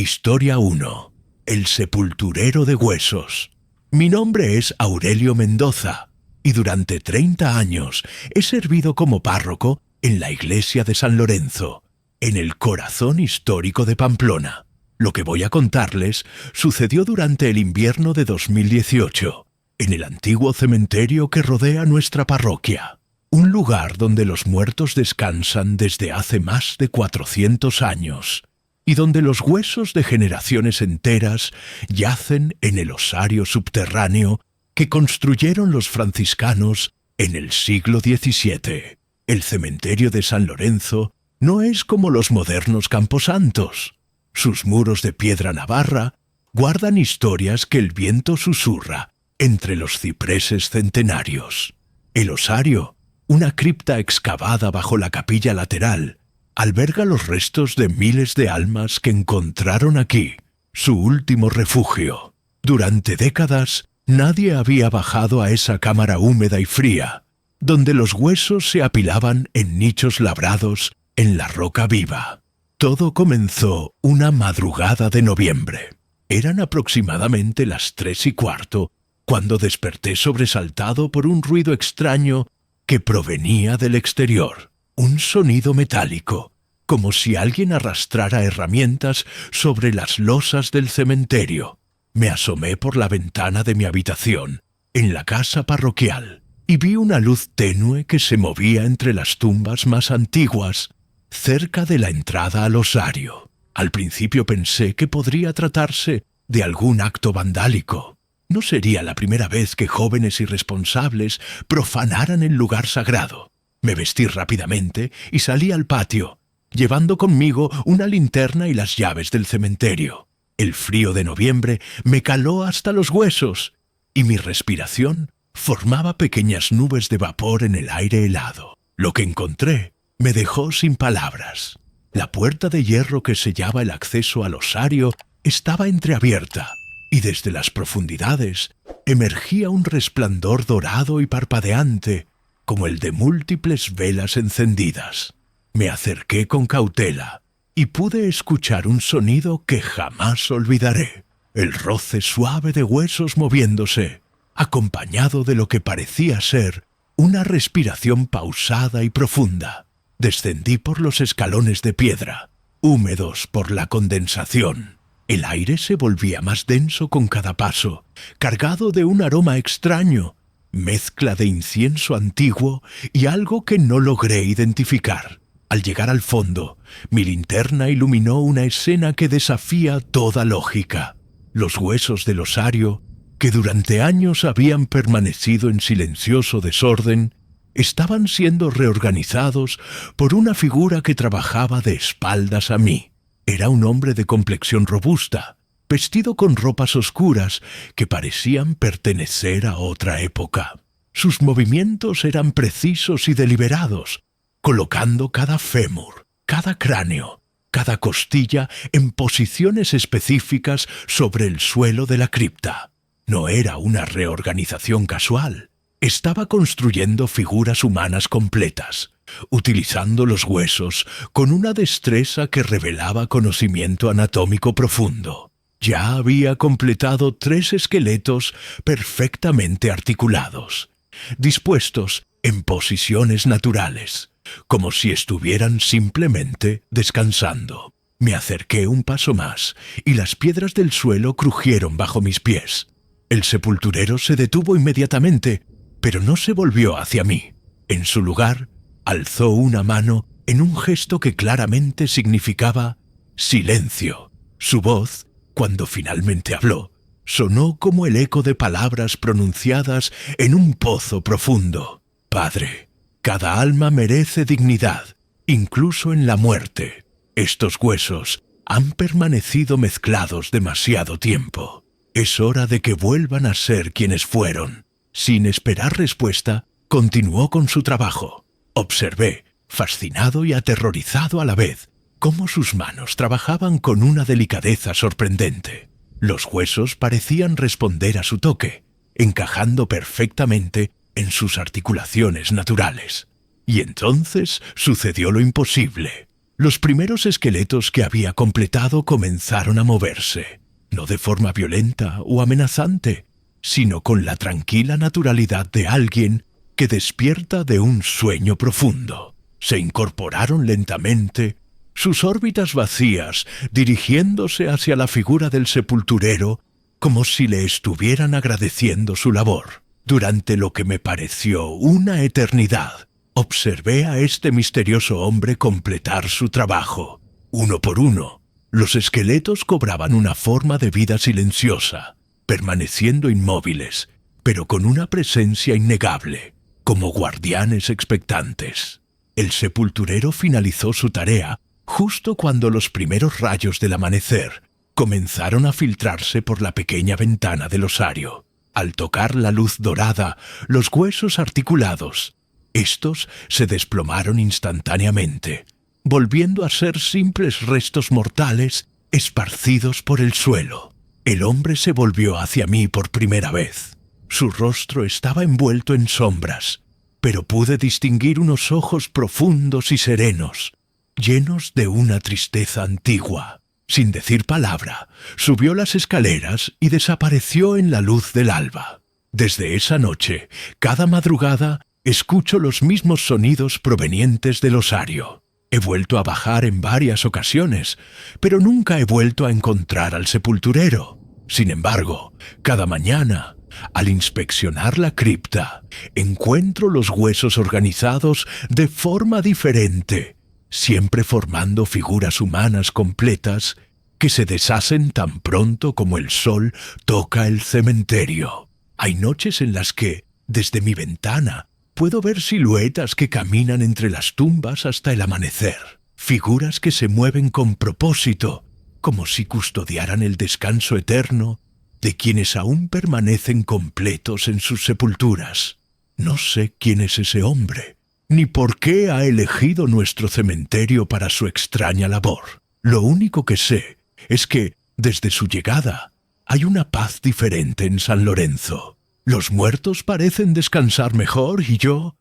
Historia 1. El sepulturero de huesos. Mi nombre es Aurelio Mendoza y durante 30 años he servido como párroco en la iglesia de San Lorenzo, en el corazón histórico de Pamplona. Lo que voy a contarles sucedió durante el invierno de 2018, en el antiguo cementerio que rodea nuestra parroquia, un lugar donde los muertos descansan desde hace más de 400 años y donde los huesos de generaciones enteras yacen en el osario subterráneo que construyeron los franciscanos en el siglo XVII. El cementerio de San Lorenzo no es como los modernos camposantos. Sus muros de piedra navarra guardan historias que el viento susurra entre los cipreses centenarios. El osario, una cripta excavada bajo la capilla lateral, alberga los restos de miles de almas que encontraron aquí su último refugio. Durante décadas, nadie había bajado a esa cámara húmeda y fría, donde los huesos se apilaban en nichos labrados en la roca viva. Todo comenzó una madrugada de noviembre. Eran aproximadamente las 3:15 cuando desperté sobresaltado por un ruido extraño que provenía del exterior. Un sonido metálico, como si alguien arrastrara herramientas sobre las losas del cementerio. Me asomé por la ventana de mi habitación, en la casa parroquial, y vi una luz tenue que se movía entre las tumbas más antiguas, cerca de la entrada al osario. Al principio pensé que podría tratarse de algún acto vandálico. No sería la primera vez que jóvenes irresponsables profanaran el lugar sagrado. Me vestí rápidamente y salí al patio, llevando conmigo una linterna y las llaves del cementerio. El frío de noviembre me caló hasta los huesos, y mi respiración formaba pequeñas nubes de vapor en el aire helado. Lo que encontré me dejó sin palabras. La puerta de hierro que sellaba el acceso al osario estaba entreabierta, y desde las profundidades emergía un resplandor dorado y parpadeante, como el de múltiples velas encendidas. Me acerqué con cautela y pude escuchar un sonido que jamás olvidaré: el roce suave de huesos moviéndose, acompañado de lo que parecía ser una respiración pausada y profunda. Descendí por los escalones de piedra, húmedos por la condensación. El aire se volvía más denso con cada paso, cargado de un aroma extraño, mezcla de incienso antiguo y algo que no logré identificar. Al llegar al fondo, mi linterna iluminó una escena que desafía toda lógica. Los huesos del osario, que durante años habían permanecido en silencioso desorden, estaban siendo reorganizados por una figura que trabajaba de espaldas a mí. Era un hombre de complexión robusta, vestido con ropas oscuras que parecían pertenecer a otra época. Sus movimientos eran precisos y deliberados, colocando cada fémur, cada cráneo, cada costilla en posiciones específicas sobre el suelo de la cripta. No era una reorganización casual. Estaba construyendo figuras humanas completas, utilizando los huesos con una destreza que revelaba conocimiento anatómico profundo. Ya había completado 3 esqueletos perfectamente articulados, dispuestos en posiciones naturales, como si estuvieran simplemente descansando. Me acerqué un paso más y las piedras del suelo crujieron bajo mis pies. El sepulturero se detuvo inmediatamente, pero no se volvió hacia mí. En su lugar, alzó una mano en un gesto que claramente significaba silencio. Su voz, cuando finalmente habló, sonó como el eco de palabras pronunciadas en un pozo profundo. Padre, cada alma merece dignidad, incluso en la muerte. Estos huesos han permanecido mezclados demasiado tiempo. Es hora de que vuelvan a ser quienes fueron. Sin esperar respuesta, continuó con su trabajo. Observé, fascinado y aterrorizado a la vez, cómo sus manos trabajaban con una delicadeza sorprendente. Los huesos parecían responder a su toque, encajando perfectamente en sus articulaciones naturales. Y entonces sucedió lo imposible. Los primeros esqueletos que había completado comenzaron a moverse, no de forma violenta o amenazante, sino con la tranquila naturalidad de alguien que despierta de un sueño profundo. Se incorporaron lentamente, sus órbitas vacías, dirigiéndose hacia la figura del sepulturero como si le estuvieran agradeciendo su labor. Durante lo que me pareció una eternidad, observé a este misterioso hombre completar su trabajo. Uno por uno, los esqueletos cobraban una forma de vida silenciosa, permaneciendo inmóviles, pero con una presencia innegable, como guardianes expectantes. El sepulturero finalizó su tarea justo cuando los primeros rayos del amanecer comenzaron a filtrarse por la pequeña ventana del osario. Al tocar la luz dorada, los huesos articulados, estos se desplomaron instantáneamente, volviendo a ser simples restos mortales esparcidos por el suelo. El hombre se volvió hacia mí por primera vez. Su rostro estaba envuelto en sombras, pero pude distinguir unos ojos profundos y serenos, llenos de una tristeza antigua. Sin decir palabra, subió las escaleras y desapareció en la luz del alba. Desde esa noche, cada madrugada, escucho los mismos sonidos provenientes del osario. He vuelto a bajar en varias ocasiones, pero nunca he vuelto a encontrar al sepulturero. Sin embargo, cada mañana, al inspeccionar la cripta, encuentro los huesos organizados de forma diferente, siempre formando figuras humanas completas que se deshacen tan pronto como el sol toca el cementerio. Hay noches en las que, desde mi ventana, puedo ver siluetas que caminan entre las tumbas hasta el amanecer, figuras que se mueven con propósito, como si custodiaran el descanso eterno de quienes aún permanecen completos en sus sepulturas. No sé quién es ese hombre, ni por qué ha elegido nuestro cementerio para su extraña labor. Lo único que sé es que, desde su llegada, hay una paz diferente en San Lorenzo. Los muertos parecen descansar mejor y yo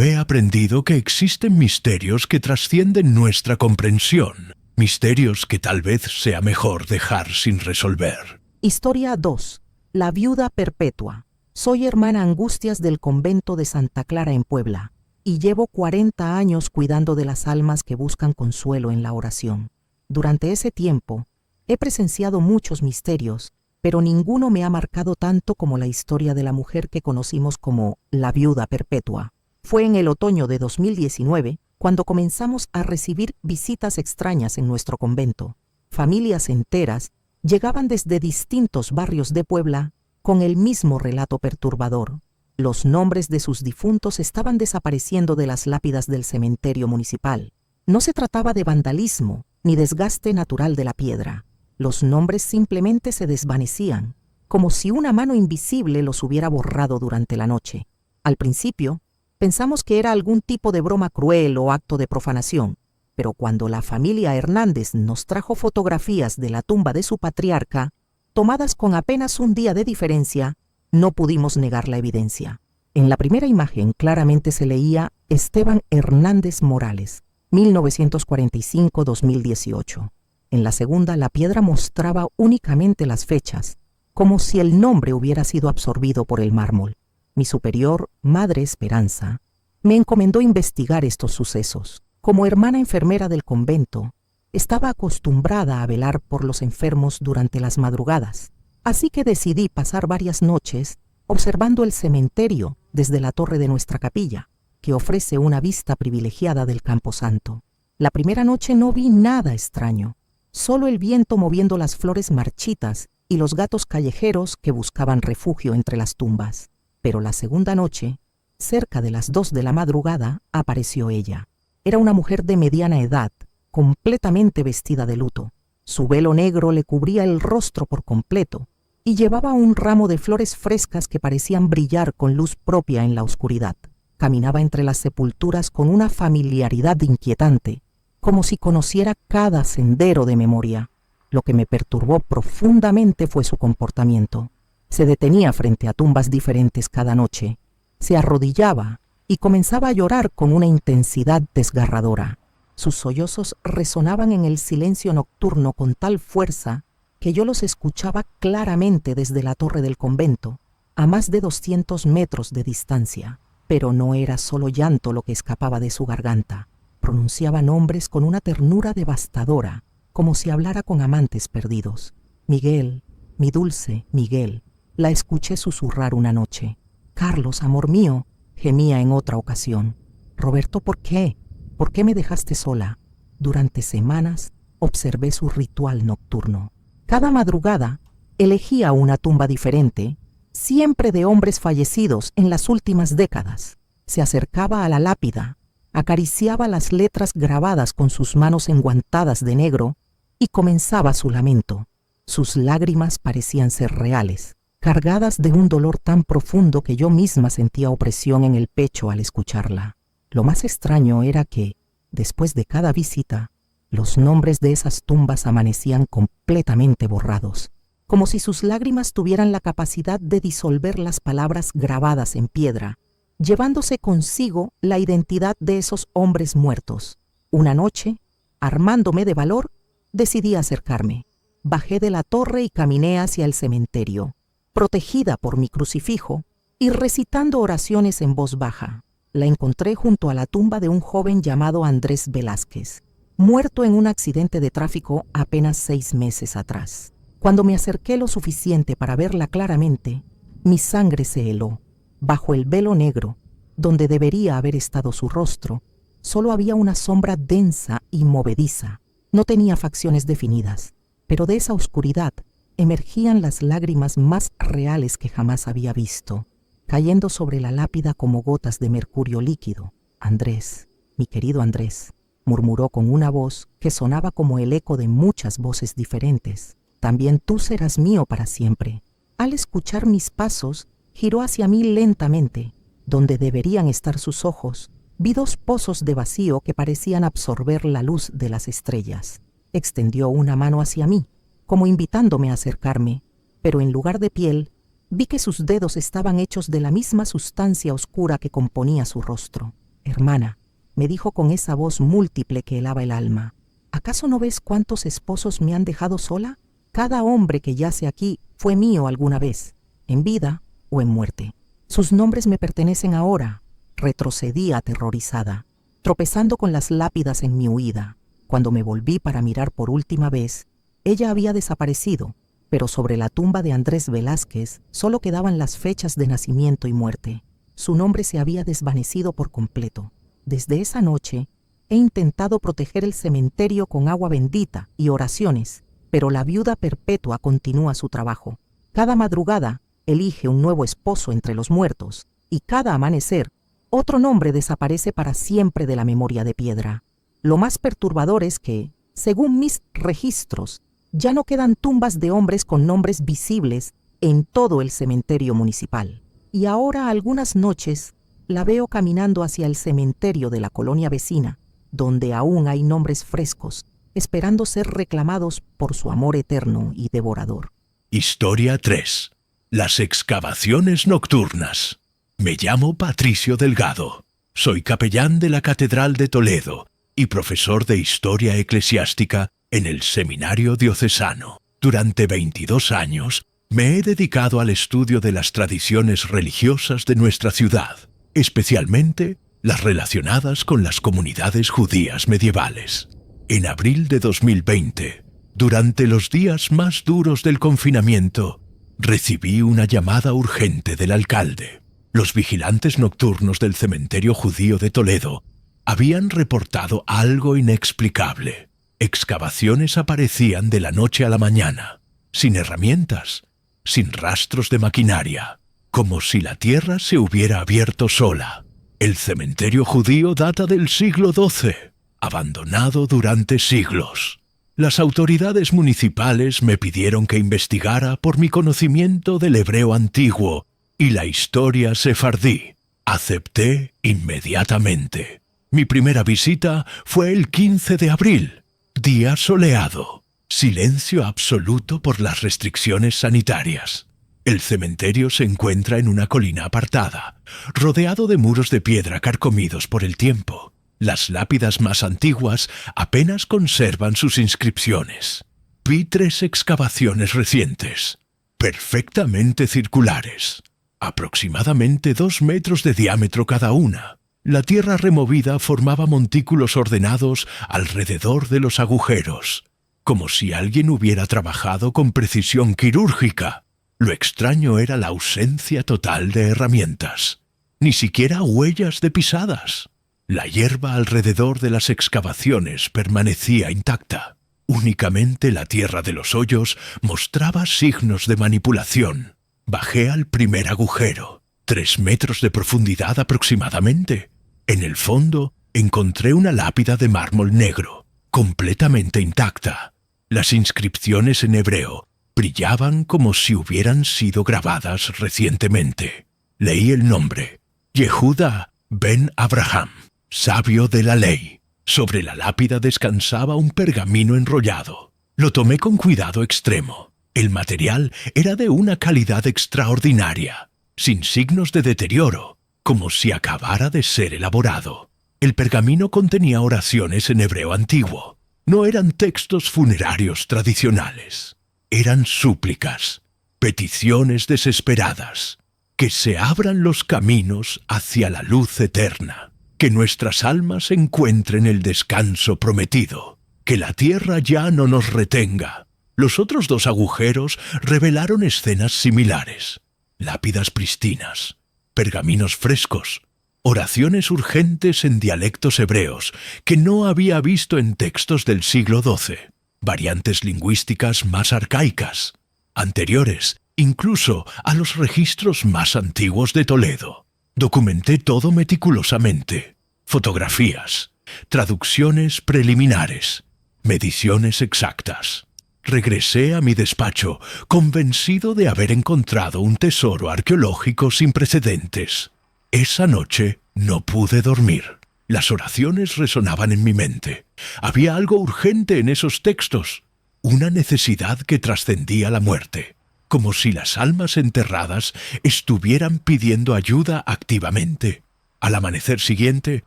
he aprendido que existen misterios que trascienden nuestra comprensión, misterios que tal vez sea mejor dejar sin resolver. Historia 2. La viuda perpetua. Soy hermana Angustias del convento de Santa Clara en Puebla y llevo 40 años cuidando de las almas que buscan consuelo en la oración. Durante ese tiempo, he presenciado muchos misterios, pero ninguno me ha marcado tanto como la historia de la mujer que conocimos como la viuda perpetua. Fue en el otoño de 2019 cuando comenzamos a recibir visitas extrañas en nuestro convento. Familias enteras llegaban desde distintos barrios de Puebla con el mismo relato perturbador. Los nombres de sus difuntos estaban desapareciendo de las lápidas del cementerio municipal. No se trataba de vandalismo ni desgaste natural de la piedra. Los nombres simplemente se desvanecían, como si una mano invisible los hubiera borrado durante la noche. Al principio, pensamos que era algún tipo de broma cruel o acto de profanación, pero cuando la familia Hernández nos trajo fotografías de la tumba de su patriarca, tomadas con apenas un día de diferencia, no pudimos negar la evidencia. En la primera imagen claramente se leía Esteban Hernández Morales, 1945-2018. En la segunda, la piedra mostraba únicamente las fechas, como si el nombre hubiera sido absorbido por el mármol. Mi superior, Madre Esperanza, me encomendó investigar estos sucesos. Como hermana enfermera del convento, estaba acostumbrada a velar por los enfermos durante las madrugadas, así que decidí pasar varias noches observando el cementerio desde la torre de nuestra capilla, que ofrece una vista privilegiada del Camposanto. La primera noche no vi nada extraño, solo el viento moviendo las flores marchitas y los gatos callejeros que buscaban refugio entre las tumbas. Pero la segunda noche, cerca de las 2 de la madrugada, apareció ella. Era una mujer de mediana edad, completamente vestida de luto. Su velo negro le cubría el rostro por completo y llevaba un ramo de flores frescas que parecían brillar con luz propia en la oscuridad. Caminaba entre las sepulturas con una familiaridad inquietante, como si conociera cada sendero de memoria. Lo que me perturbó profundamente fue su comportamiento. Se detenía frente a tumbas diferentes cada noche, se arrodillaba y comenzaba a llorar con una intensidad desgarradora. Sus sollozos resonaban en el silencio nocturno con tal fuerza que yo los escuchaba claramente desde la torre del convento, a más de 200 metros de distancia. Pero no era solo llanto lo que escapaba de su garganta. Pronunciaba nombres con una ternura devastadora, como si hablara con amantes perdidos. Miguel, mi dulce Miguel, la escuché susurrar una noche. Carlos, amor mío, gemía en otra ocasión. Roberto, ¿por qué? ¿Por qué me dejaste sola? Durante semanas observé su ritual nocturno. Cada madrugada elegía una tumba diferente, siempre de hombres fallecidos en las últimas décadas. Se acercaba a la lápida, acariciaba las letras grabadas con sus manos enguantadas de negro y comenzaba su lamento. Sus lágrimas parecían ser reales, cargadas de un dolor tan profundo que yo misma sentía opresión en el pecho al escucharla. Lo más extraño era que, después de cada visita, los nombres de esas tumbas amanecían completamente borrados, como si sus lágrimas tuvieran la capacidad de disolver las palabras grabadas en piedra, llevándose consigo la identidad de esos hombres muertos. Una noche, armándome de valor, decidí acercarme. Bajé de la torre y caminé hacia el cementerio, protegida por mi crucifijo y recitando oraciones en voz baja. La encontré junto a la tumba de un joven llamado Andrés Velázquez, muerto en un accidente de tráfico apenas 6 meses atrás. Cuando me acerqué lo suficiente para verla claramente, mi sangre se heló. Bajo el velo negro, donde debería haber estado su rostro, solo había una sombra densa y movediza. No tenía facciones definidas, pero de esa oscuridad emergían las lágrimas más reales que jamás había visto, cayendo sobre la lápida como gotas de mercurio líquido. Andrés, mi querido Andrés, murmuró con una voz que sonaba como el eco de muchas voces diferentes. También tú serás mío para siempre. Al escuchar mis pasos, giró hacia mí lentamente. Donde deberían estar sus ojos, vi 2 pozos de vacío que parecían absorber la luz de las estrellas. Extendió una mano hacia mí, como invitándome a acercarme, pero en lugar de piel, vi que sus dedos estaban hechos de la misma sustancia oscura que componía su rostro. Hermana, me dijo con esa voz múltiple que helaba el alma, ¿acaso no ves cuántos esposos me han dejado sola? Cada hombre que yace aquí fue mío alguna vez, en vida o en muerte. Sus nombres me pertenecen ahora. Retrocedí aterrorizada, tropezando con las lápidas en mi huida. Cuando me volví para mirar por última vez, ella había desaparecido, pero sobre la tumba de Andrés Velázquez solo quedaban las fechas de nacimiento y muerte. Su nombre se había desvanecido por completo. Desde esa noche, he intentado proteger el cementerio con agua bendita y oraciones, pero la viuda perpetua continúa su trabajo. Cada madrugada elige un nuevo esposo entre los muertos, y cada amanecer, otro nombre desaparece para siempre de la memoria de piedra. Lo más perturbador es que, según mis registros, ya no quedan tumbas de hombres con nombres visibles en todo el cementerio municipal. Y ahora algunas noches la veo caminando hacia el cementerio de la colonia vecina, donde aún hay nombres frescos, esperando ser reclamados por su amor eterno y devorador. Historia 3. Las excavaciones nocturnas. Me llamo Patricio Delgado. Soy capellán de la Catedral de Toledo y profesor de Historia Eclesiástica en el Seminario Diocesano. Durante 22 años me he dedicado al estudio de las tradiciones religiosas de nuestra ciudad, especialmente las relacionadas con las comunidades judías medievales. En abril de 2020, durante los días más duros del confinamiento, recibí una llamada urgente del alcalde. Los vigilantes nocturnos del cementerio judío de Toledo habían reportado algo inexplicable. Excavaciones aparecían de la noche a la mañana, sin herramientas, sin rastros de maquinaria, como si la tierra se hubiera abierto sola. El cementerio judío data del siglo XII, abandonado durante siglos. Las autoridades municipales me pidieron que investigara por mi conocimiento del hebreo antiguo y la historia sefardí. Acepté inmediatamente. Mi primera visita fue el 15 de abril, día soleado. Silencio absoluto por las restricciones sanitarias. El cementerio se encuentra en una colina apartada, rodeado de muros de piedra carcomidos por el tiempo. Las lápidas más antiguas apenas conservan sus inscripciones. Vi 3 excavaciones recientes, perfectamente circulares, aproximadamente 2 metros de diámetro cada una. La tierra removida formaba montículos ordenados alrededor de los agujeros, como si alguien hubiera trabajado con precisión quirúrgica. Lo extraño era la ausencia total de herramientas, ni siquiera huellas de pisadas. La hierba alrededor de las excavaciones permanecía intacta. Únicamente la tierra de los hoyos mostraba signos de manipulación. Bajé al primer agujero, 3 metros de profundidad aproximadamente. En el fondo encontré una lápida de mármol negro, completamente intacta. Las inscripciones en hebreo brillaban como si hubieran sido grabadas recientemente. Leí el nombre: Yehuda ben Abraham, sabio de la ley. Sobre la lápida descansaba un pergamino enrollado. Lo tomé con cuidado extremo. El material era de una calidad extraordinaria, sin signos de deterioro, como si acabara de ser elaborado. El pergamino contenía oraciones en hebreo antiguo. No eran textos funerarios tradicionales. Eran súplicas, peticiones desesperadas. Que se abran los caminos hacia la luz eterna. Que nuestras almas encuentren el descanso prometido. Que la tierra ya no nos retenga. Los otros 2 agujeros revelaron escenas similares. Lápidas pristinas, pergaminos frescos, oraciones urgentes en dialectos hebreos que no había visto en textos del siglo XII, variantes lingüísticas más arcaicas, anteriores incluso a los registros más antiguos de Toledo. Documenté todo meticulosamente: fotografías, traducciones preliminares, mediciones exactas. Regresé a mi despacho, convencido de haber encontrado un tesoro arqueológico sin precedentes. Esa noche no pude dormir. Las oraciones resonaban en mi mente. Había algo urgente en esos textos, una necesidad que trascendía la muerte, como si las almas enterradas estuvieran pidiendo ayuda activamente. Al amanecer siguiente,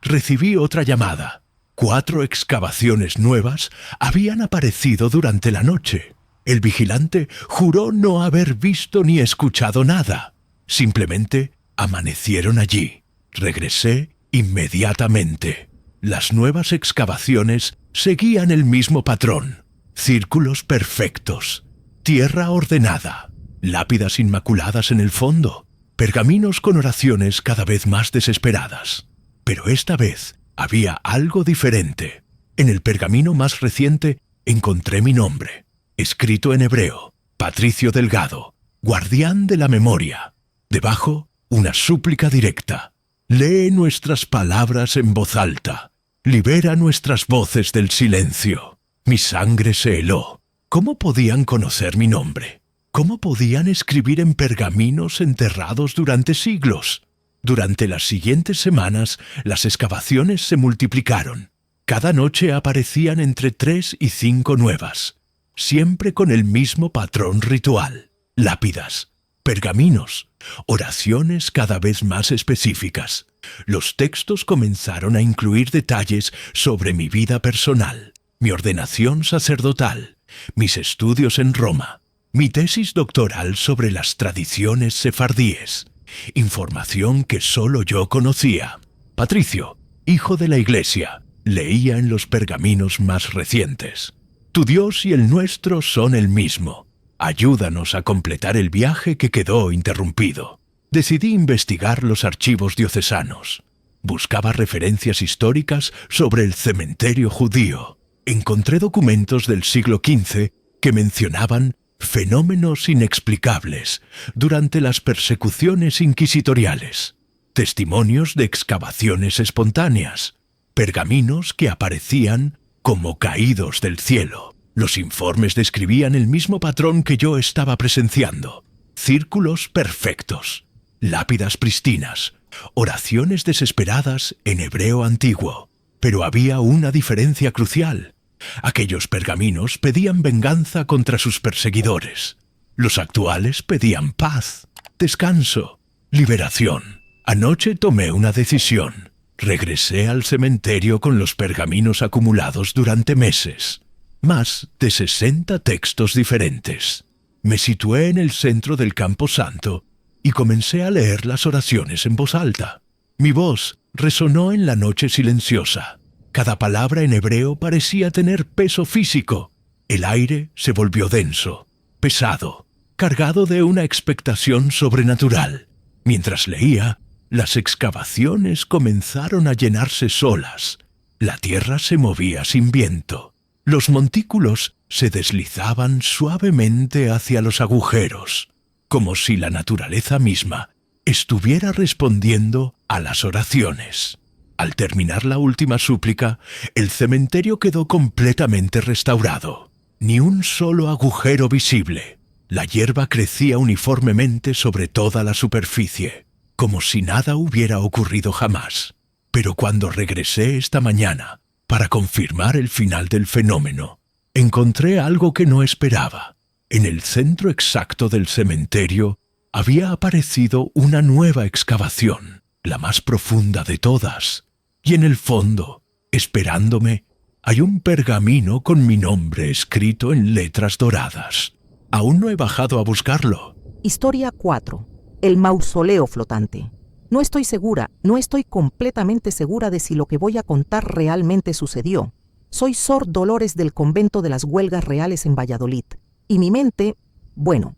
recibí otra llamada. 4 excavaciones nuevas habían aparecido durante la noche. El vigilante juró no haber visto ni escuchado nada. Simplemente amanecieron allí. Regresé inmediatamente. Las nuevas excavaciones seguían el mismo patrón. Círculos perfectos, tierra ordenada, lápidas inmaculadas en el fondo, pergaminos con oraciones cada vez más desesperadas. Pero esta vez había algo diferente. En el pergamino más reciente encontré mi nombre, escrito en hebreo: Patricio Delgado, guardián de la memoria. Debajo, una súplica directa: lee nuestras palabras en voz alta, libera nuestras voces del silencio. Mi sangre se heló. ¿Cómo podían conocer mi nombre? ¿Cómo podían escribir en pergaminos enterrados durante siglos? Durante las siguientes semanas, las excavaciones se multiplicaron. Cada noche aparecían entre 3 y 5 nuevas, siempre con el mismo patrón ritual: lápidas, pergaminos, oraciones cada vez más específicas. Los textos comenzaron a incluir detalles sobre mi vida personal, mi ordenación sacerdotal, mis estudios en Roma, mi tesis doctoral sobre las tradiciones sefardíes, información que solo yo conocía. Patricio, hijo de la Iglesia, leía en los pergaminos más recientes: tu Dios y el nuestro son el mismo. Ayúdanos a completar el viaje que quedó interrumpido. Decidí investigar los archivos diocesanos. Buscaba referencias históricas sobre el cementerio judío. Encontré documentos del siglo XV que mencionaban fenómenos inexplicables durante las persecuciones inquisitoriales, testimonios de excavaciones espontáneas, pergaminos que aparecían como caídos del cielo. Los informes describían el mismo patrón que yo estaba presenciando: círculos perfectos, lápidas pristinas, oraciones desesperadas en hebreo antiguo. Pero había una diferencia crucial. Aquellos pergaminos pedían venganza contra sus perseguidores. Los actuales pedían paz, descanso, liberación. Anoche tomé una decisión. Regresé al cementerio con los pergaminos acumulados durante meses. Más de 60 textos diferentes. Me situé en el centro del camposanto y comencé a leer las oraciones en voz alta. Mi voz resonó en la noche silenciosa. Cada palabra en hebreo parecía tener peso físico. El aire se volvió denso, pesado, cargado de una expectación sobrenatural. Mientras leía, las excavaciones comenzaron a llenarse solas. La tierra se movía sin viento. Los montículos se deslizaban suavemente hacia los agujeros, como si la naturaleza misma estuviera respondiendo a las oraciones. Al terminar la última súplica, el cementerio quedó completamente restaurado. Ni un solo agujero visible. La hierba crecía uniformemente sobre toda la superficie, como si nada hubiera ocurrido jamás. Pero cuando regresé esta mañana para confirmar el final del fenómeno, encontré algo que no esperaba. En el centro exacto del cementerio había aparecido una nueva excavación, la más profunda de todas. Y en el fondo, esperándome, hay un pergamino con mi nombre escrito en letras doradas. Aún no he bajado a buscarlo. Historia 4. El mausoleo flotante. No estoy completamente segura de si lo que voy a contar realmente sucedió. Soy Sor Dolores del convento de las Huelgas Reales en Valladolid. Y mi mente,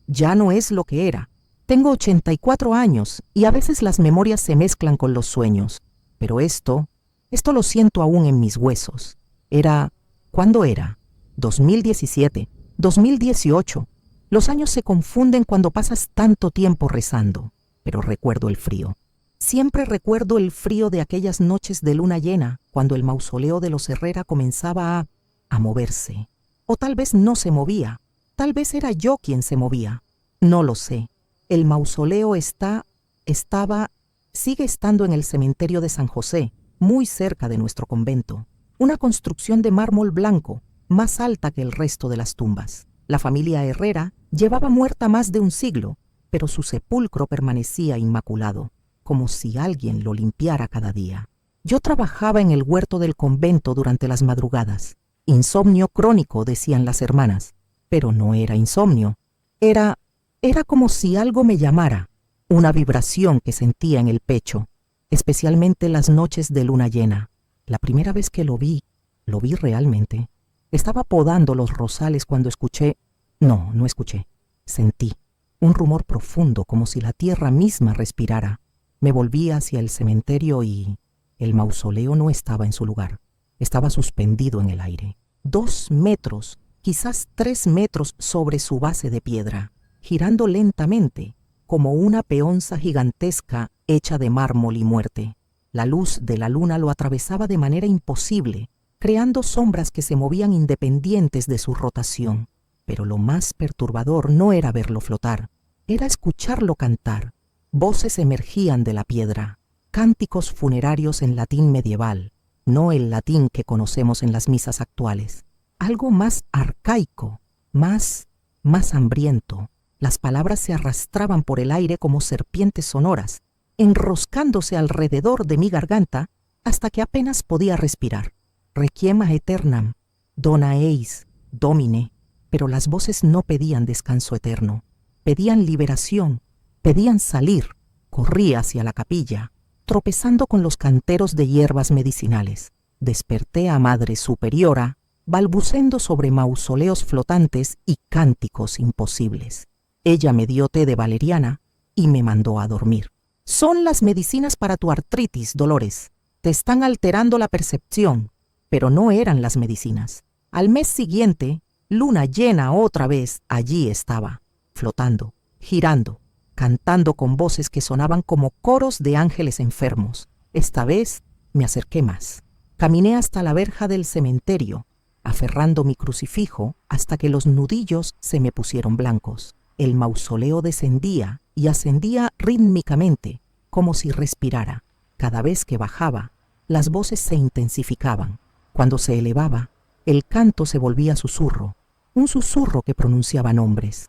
ya no es lo que era. Tengo 84 años y a veces las memorias se mezclan con los sueños. Pero esto lo siento aún en mis huesos. ¿Cuándo era? 2017, 2018. Los años se confunden cuando pasas tanto tiempo rezando, pero recuerdo el frío. Siempre recuerdo el frío de aquellas noches de luna llena, cuando el mausoleo de los Herrera comenzaba a moverse. O tal vez no se movía, tal vez era yo quien se movía. No lo sé. El mausoleo sigue estando en el cementerio de San José, muy cerca de nuestro convento. Una construcción de mármol blanco, más alta que el resto de las tumbas. La familia Herrera llevaba muerta más de un siglo, pero su sepulcro permanecía inmaculado, como si alguien lo limpiara cada día. Yo trabajaba en el huerto del convento durante las madrugadas. Insomnio crónico, decían las hermanas, pero no era insomnio. Era como si algo me llamara, una vibración que sentía en el pecho, especialmente las noches de luna llena. La primera vez que lo vi realmente. Estaba podando los rosales cuando no escuché, sentí un rumor profundo como si la tierra misma respirara. Me volví hacia el cementerio y el mausoleo no estaba en su lugar. Estaba suspendido en el aire. 2 metros, quizás 3 metros sobre su base de piedra, girando lentamente, como una peonza gigantesca hecha de mármol y muerte. La luz de la luna lo atravesaba de manera imposible, creando sombras que se movían independientes de su rotación. Pero lo más perturbador no era verlo flotar, era escucharlo cantar. Voces emergían de la piedra, cánticos funerarios en latín medieval, no el latín que conocemos en las misas actuales. Algo más arcaico, más hambriento. Las palabras se arrastraban por el aire como serpientes sonoras, enroscándose alrededor de mi garganta hasta que apenas podía respirar. Requiem aeternam, dona eis, domine. Pero las voces no pedían descanso eterno, pedían liberación, pedían salir. Corrí hacia la capilla, tropezando con los canteros de hierbas medicinales. Desperté a Madre Superiora, balbuceando sobre mausoleos flotantes y cánticos imposibles. Ella me dio té de valeriana y me mandó a dormir. Son las medicinas para tu artritis, Dolores. Te están alterando la percepción. Pero no eran las medicinas. Al mes siguiente, luna llena otra vez, allí estaba, flotando, girando, cantando con voces que sonaban como coros de ángeles enfermos. Esta vez me acerqué más. Caminé hasta la verja del cementerio, aferrando mi crucifijo hasta que los nudillos se me pusieron blancos. El mausoleo descendía y ascendía rítmicamente, como si respirara. Cada vez que bajaba, las voces se intensificaban. Cuando se elevaba, el canto se volvía susurro, un susurro que pronunciaba nombres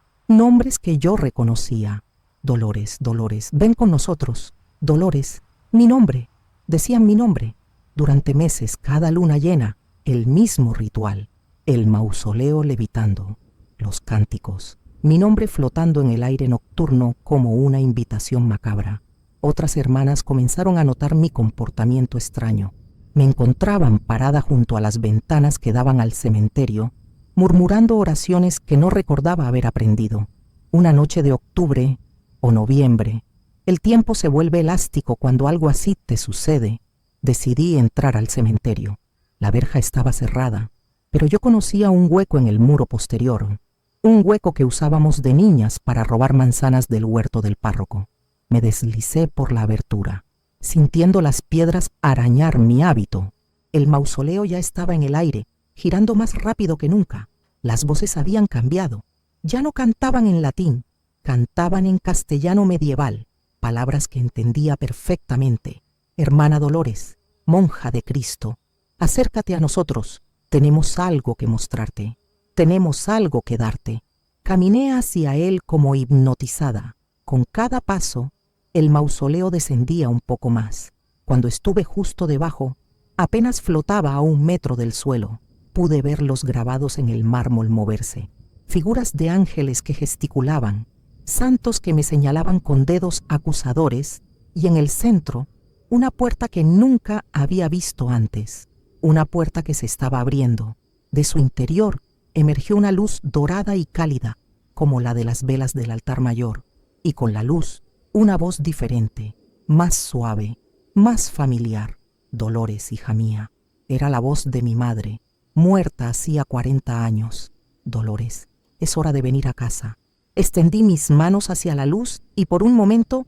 que yo reconocía. Dolores, Dolores, ven con nosotros. Dolores, mi nombre. Decían mi nombre. Durante meses, cada luna llena, el mismo ritual. El mausoleo levitando, los cánticos, mi nombre flotando en el aire nocturno como una invitación macabra. Otras hermanas comenzaron a notar mi comportamiento extraño. Me encontraban parada junto a las ventanas que daban al cementerio, murmurando oraciones que no recordaba haber aprendido. Una noche de octubre o noviembre, el tiempo se vuelve elástico cuando algo así te sucede. Decidí entrar al cementerio. La verja estaba cerrada, pero yo conocía un hueco en el muro posterior, un hueco que usábamos de niñas para robar manzanas del huerto del párroco. Me deslicé por la abertura, sintiendo las piedras arañar mi hábito. El mausoleo ya estaba en el aire, girando más rápido que nunca. Las voces habían cambiado. Ya no cantaban en latín, cantaban en castellano medieval, palabras que entendía perfectamente. Hermana Dolores, monja de Cristo, acércate a nosotros. Tenemos algo que mostrarte, tenemos algo que darte. Caminé hacia él como hipnotizada. Con cada paso, el mausoleo descendía un poco más. Cuando estuve justo debajo, apenas flotaba a 1 metro del suelo. Pude ver los grabados en el mármol moverse, figuras de ángeles que gesticulaban, santos que me señalaban con dedos acusadores, y en el centro, una puerta que nunca había visto antes. Una puerta que se estaba abriendo. De su interior emergió una luz dorada y cálida, como la de las velas del altar mayor, y con la luz, una voz diferente, más suave, más familiar. Dolores, hija mía, era la voz de mi madre, muerta hacía 40 años. Dolores, es hora de venir a casa. Extendí mis manos hacia la luz y por un momento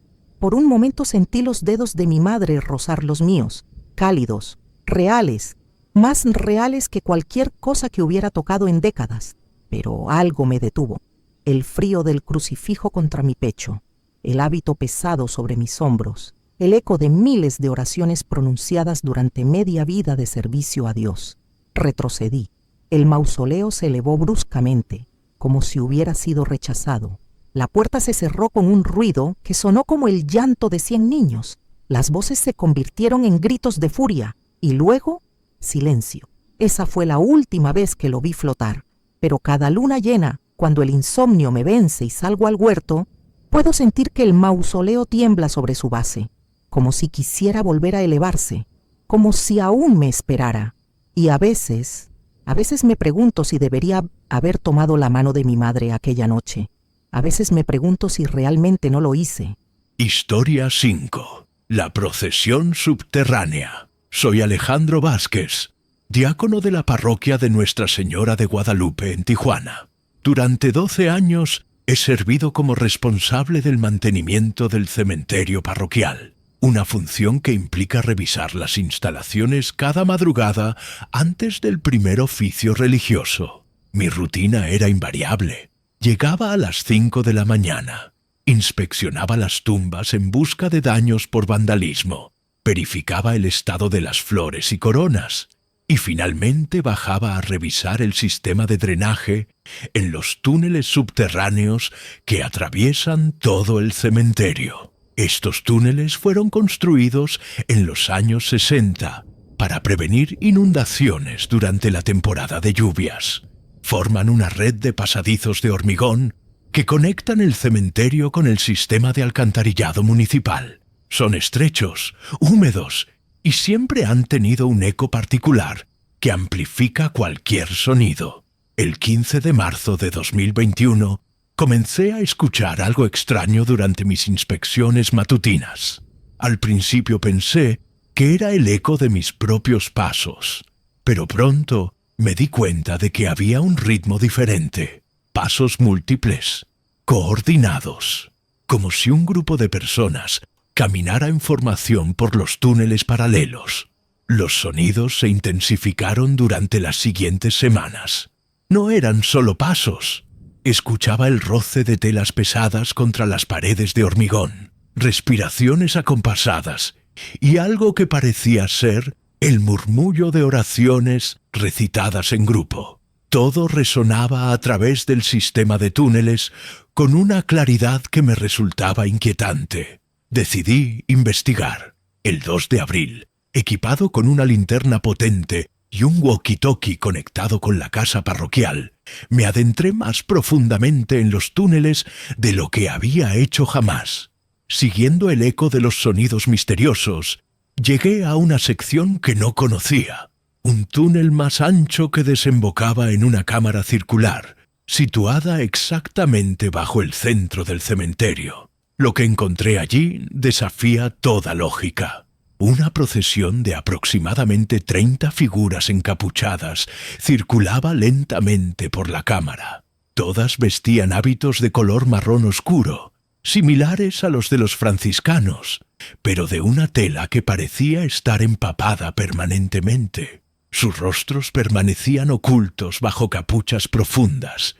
sentí los dedos de mi madre rozar los míos, cálidos, reales, más reales que cualquier cosa que hubiera tocado en décadas. Pero algo me detuvo. El frío del crucifijo contra mi pecho, el hábito pesado sobre mis hombros, el eco de miles de oraciones pronunciadas durante media vida de servicio a Dios. Retrocedí. El mausoleo se elevó bruscamente, como si hubiera sido rechazado. La puerta se cerró con un ruido que sonó como el llanto de 100 niños. Las voces se convirtieron en gritos de furia, y luego, silencio. Esa fue la última vez que lo vi flotar. Pero cada luna llena, cuando el insomnio me vence y salgo al huerto, puedo sentir que el mausoleo tiembla sobre su base, como si quisiera volver a elevarse, como si aún me esperara. Y a veces me pregunto si debería haber tomado la mano de mi madre aquella noche. A veces me pregunto si realmente no lo hice. Historia 5. La procesión subterránea. Soy Alejandro Vázquez, diácono de la parroquia de Nuestra Señora de Guadalupe en Tijuana. Durante 12 años he servido como responsable del mantenimiento del cementerio parroquial, una función que implica revisar las instalaciones cada madrugada antes del primer oficio religioso. Mi rutina era invariable. Llegaba a las 5 de la mañana, inspeccionaba las tumbas en busca de daños por vandalismo, verificaba el estado de las flores y coronas, y finalmente bajaba a revisar el sistema de drenaje en los túneles subterráneos que atraviesan todo el cementerio. Estos túneles fueron construidos en los años 60 para prevenir inundaciones durante la temporada de lluvias. Forman una red de pasadizos de hormigón que conectan el cementerio con el sistema de alcantarillado municipal. Son estrechos, húmedos y siempre han tenido un eco particular que amplifica cualquier sonido. El 15 de marzo de 2021 comencé a escuchar algo extraño durante mis inspecciones matutinas. Al principio pensé que era el eco de mis propios pasos, pero pronto me di cuenta de que había un ritmo diferente, pasos múltiples, coordinados, como si un grupo de personas caminara en formación por los túneles paralelos. Los sonidos se intensificaron durante las siguientes semanas. No eran solo pasos. Escuchaba el roce de telas pesadas contra las paredes de hormigón, respiraciones acompasadas y algo que parecía ser el murmullo de oraciones recitadas en grupo. Todo resonaba a través del sistema de túneles con una claridad que me resultaba inquietante. Decidí investigar. El 2 de abril, equipado con una linterna potente y un walkie-talkie conectado con la casa parroquial, me adentré más profundamente en los túneles de lo que había hecho jamás. Siguiendo el eco de los sonidos misteriosos, llegué a una sección que no conocía, un túnel más ancho que desembocaba en una cámara circular, situada exactamente bajo el centro del cementerio. Lo que encontré allí desafía toda lógica. Una procesión de aproximadamente 30 figuras encapuchadas circulaba lentamente por la cámara. Todas vestían hábitos de color marrón oscuro, similares a los de los franciscanos, pero de una tela que parecía estar empapada permanentemente. Sus rostros permanecían ocultos bajo capuchas profundas,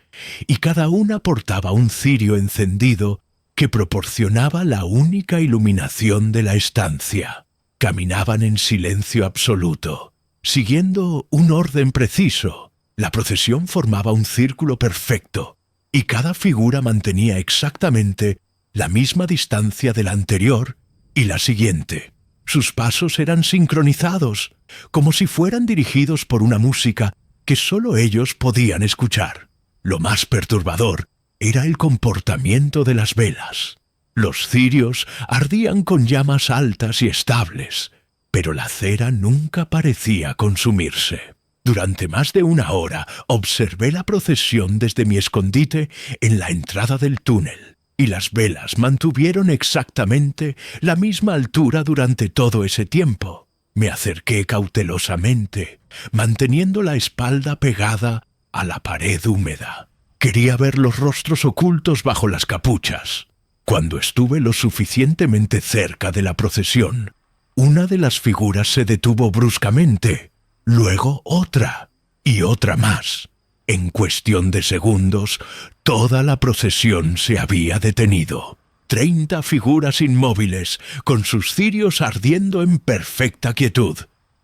y cada una portaba un cirio encendido que proporcionaba la única iluminación de la estancia. Caminaban en silencio absoluto, siguiendo un orden preciso. La procesión formaba un círculo perfecto, y cada figura mantenía exactamente la misma distancia de la anterior y la siguiente. Sus pasos eran sincronizados, como si fueran dirigidos por una música que solo ellos podían escuchar. Lo más perturbador era el comportamiento de las velas. Los cirios ardían con llamas altas y estables, pero la cera nunca parecía consumirse. Durante más de una hora observé la procesión desde mi escondite en la entrada del túnel, y las velas mantuvieron exactamente la misma altura durante todo ese tiempo. Me acerqué cautelosamente, manteniendo la espalda pegada a la pared húmeda. Quería ver los rostros ocultos bajo las capuchas. Cuando estuve lo suficientemente cerca de la procesión, una de las figuras se detuvo bruscamente, luego otra y otra más. En cuestión de segundos, toda la procesión se había detenido. 30 figuras inmóviles, con sus cirios ardiendo en perfecta quietud.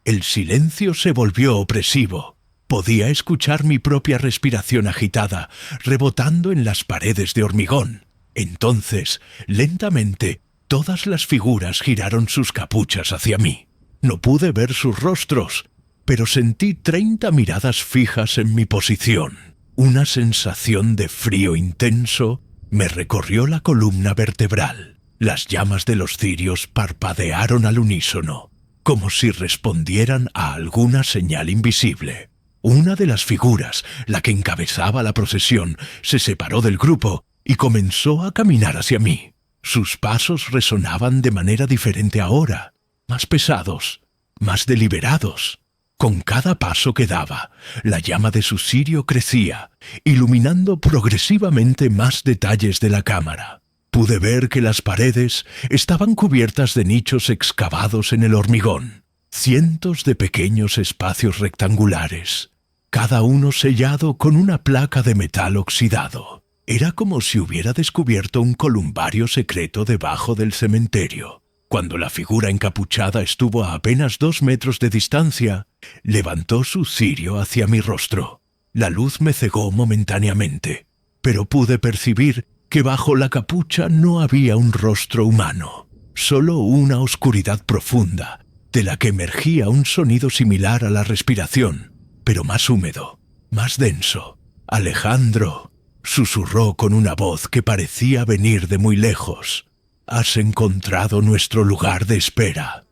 El silencio se volvió opresivo. Podía escuchar mi propia respiración agitada, rebotando en las paredes de hormigón. Entonces, lentamente, todas las figuras giraron sus capuchas hacia mí. No pude ver sus rostros, pero sentí 30 miradas fijas en mi posición. Una sensación de frío intenso me recorrió la columna vertebral. Las llamas de los cirios parpadearon al unísono, como si respondieran a alguna señal invisible. Una de las figuras, la que encabezaba la procesión, se separó del grupo y comenzó a caminar hacia mí. Sus pasos resonaban de manera diferente ahora, más pesados, más deliberados. Con cada paso que daba, la llama de su cirio crecía, iluminando progresivamente más detalles de la cámara. Pude ver que las paredes estaban cubiertas de nichos excavados en el hormigón, cientos de pequeños espacios rectangulares, cada uno sellado con una placa de metal oxidado. Era como si hubiera descubierto un columbario secreto debajo del cementerio. Cuando la figura encapuchada estuvo a apenas 2 metros de distancia, levantó su cirio hacia mi rostro. La luz me cegó momentáneamente, pero pude percibir que bajo la capucha no había un rostro humano, solo una oscuridad profunda, de la que emergía un sonido similar a la respiración, pero más húmedo, más denso. «Alejandro», susurró con una voz que parecía venir de muy lejos. «Has encontrado nuestro lugar de espera.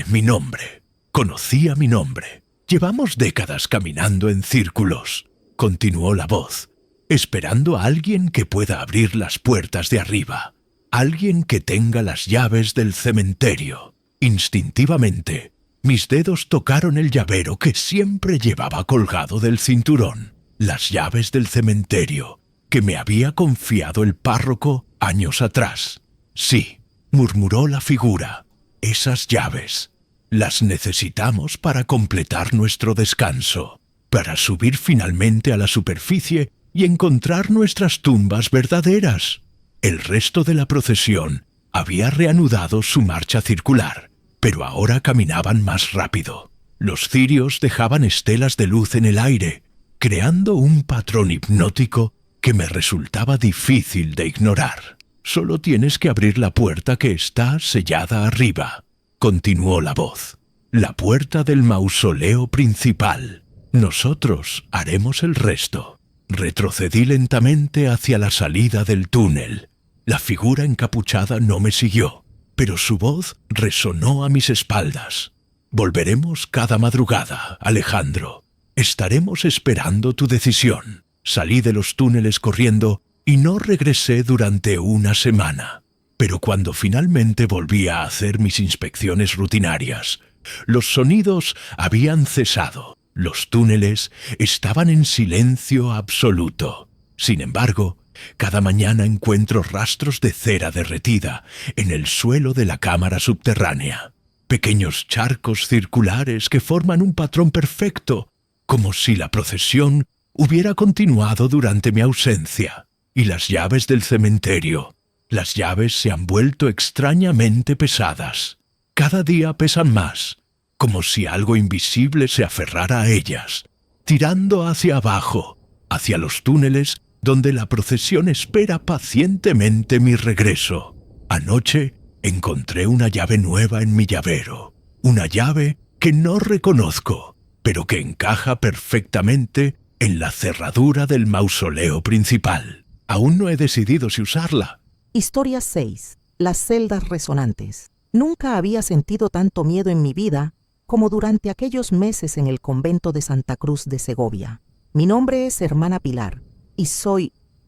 Mi nombre. Conocía mi nombre. Llevamos décadas caminando en círculos», continuó la voz, «esperando a alguien que pueda abrir las puertas de arriba. Alguien que tenga las llaves del cementerio». Instintivamente, mis dedos tocaron el llavero que siempre llevaba colgado del cinturón. Las llaves del cementerio que me había confiado el párroco años atrás. «Sí», murmuró la figura, «esas llaves. Las necesitamos para completar nuestro descanso, para subir finalmente a la superficie y encontrar nuestras tumbas verdaderas». El resto de la procesión había reanudado su marcha circular, pero ahora caminaban más rápido. Los cirios dejaban estelas de luz en el aire, creando un patrón hipnótico que me resultaba difícil de ignorar. «Solo tienes que abrir la puerta que está sellada arriba», continuó la voz. la puerta del mausoleo principal. Nosotros haremos el resto. Retrocedí lentamente hacia la salida del túnel. La figura encapuchada no me siguió, pero su voz resonó a mis espaldas. Volveremos cada madrugada, Alejandro. Estaremos esperando tu decisión. Salí de los túneles corriendo y no regresé durante una semana. Pero cuando finalmente volví a hacer mis inspecciones rutinarias, los sonidos habían cesado. Los túneles estaban en silencio absoluto. Sin embargo, cada mañana encuentro rastros de cera derretida en el suelo de la cámara subterránea. Pequeños charcos circulares que forman un patrón perfecto, como si la procesión hubiera continuado durante mi ausencia. Y las llaves del cementerio. Las llaves se han vuelto extrañamente pesadas. Cada día pesan más, como si algo invisible se aferrara a ellas, tirando hacia abajo, hacia los túneles donde la procesión espera pacientemente mi regreso. Anoche encontré una llave nueva en mi llavero, una llave que no reconozco, pero que encaja perfectamente en la cerradura del mausoleo principal. Aún no he decidido si usarla. Historia 6. Las celdas resonantes. Nunca había sentido tanto miedo en mi vida como durante aquellos meses en el convento de Santa Cruz de Segovia. Mi nombre es Hermana Pilar y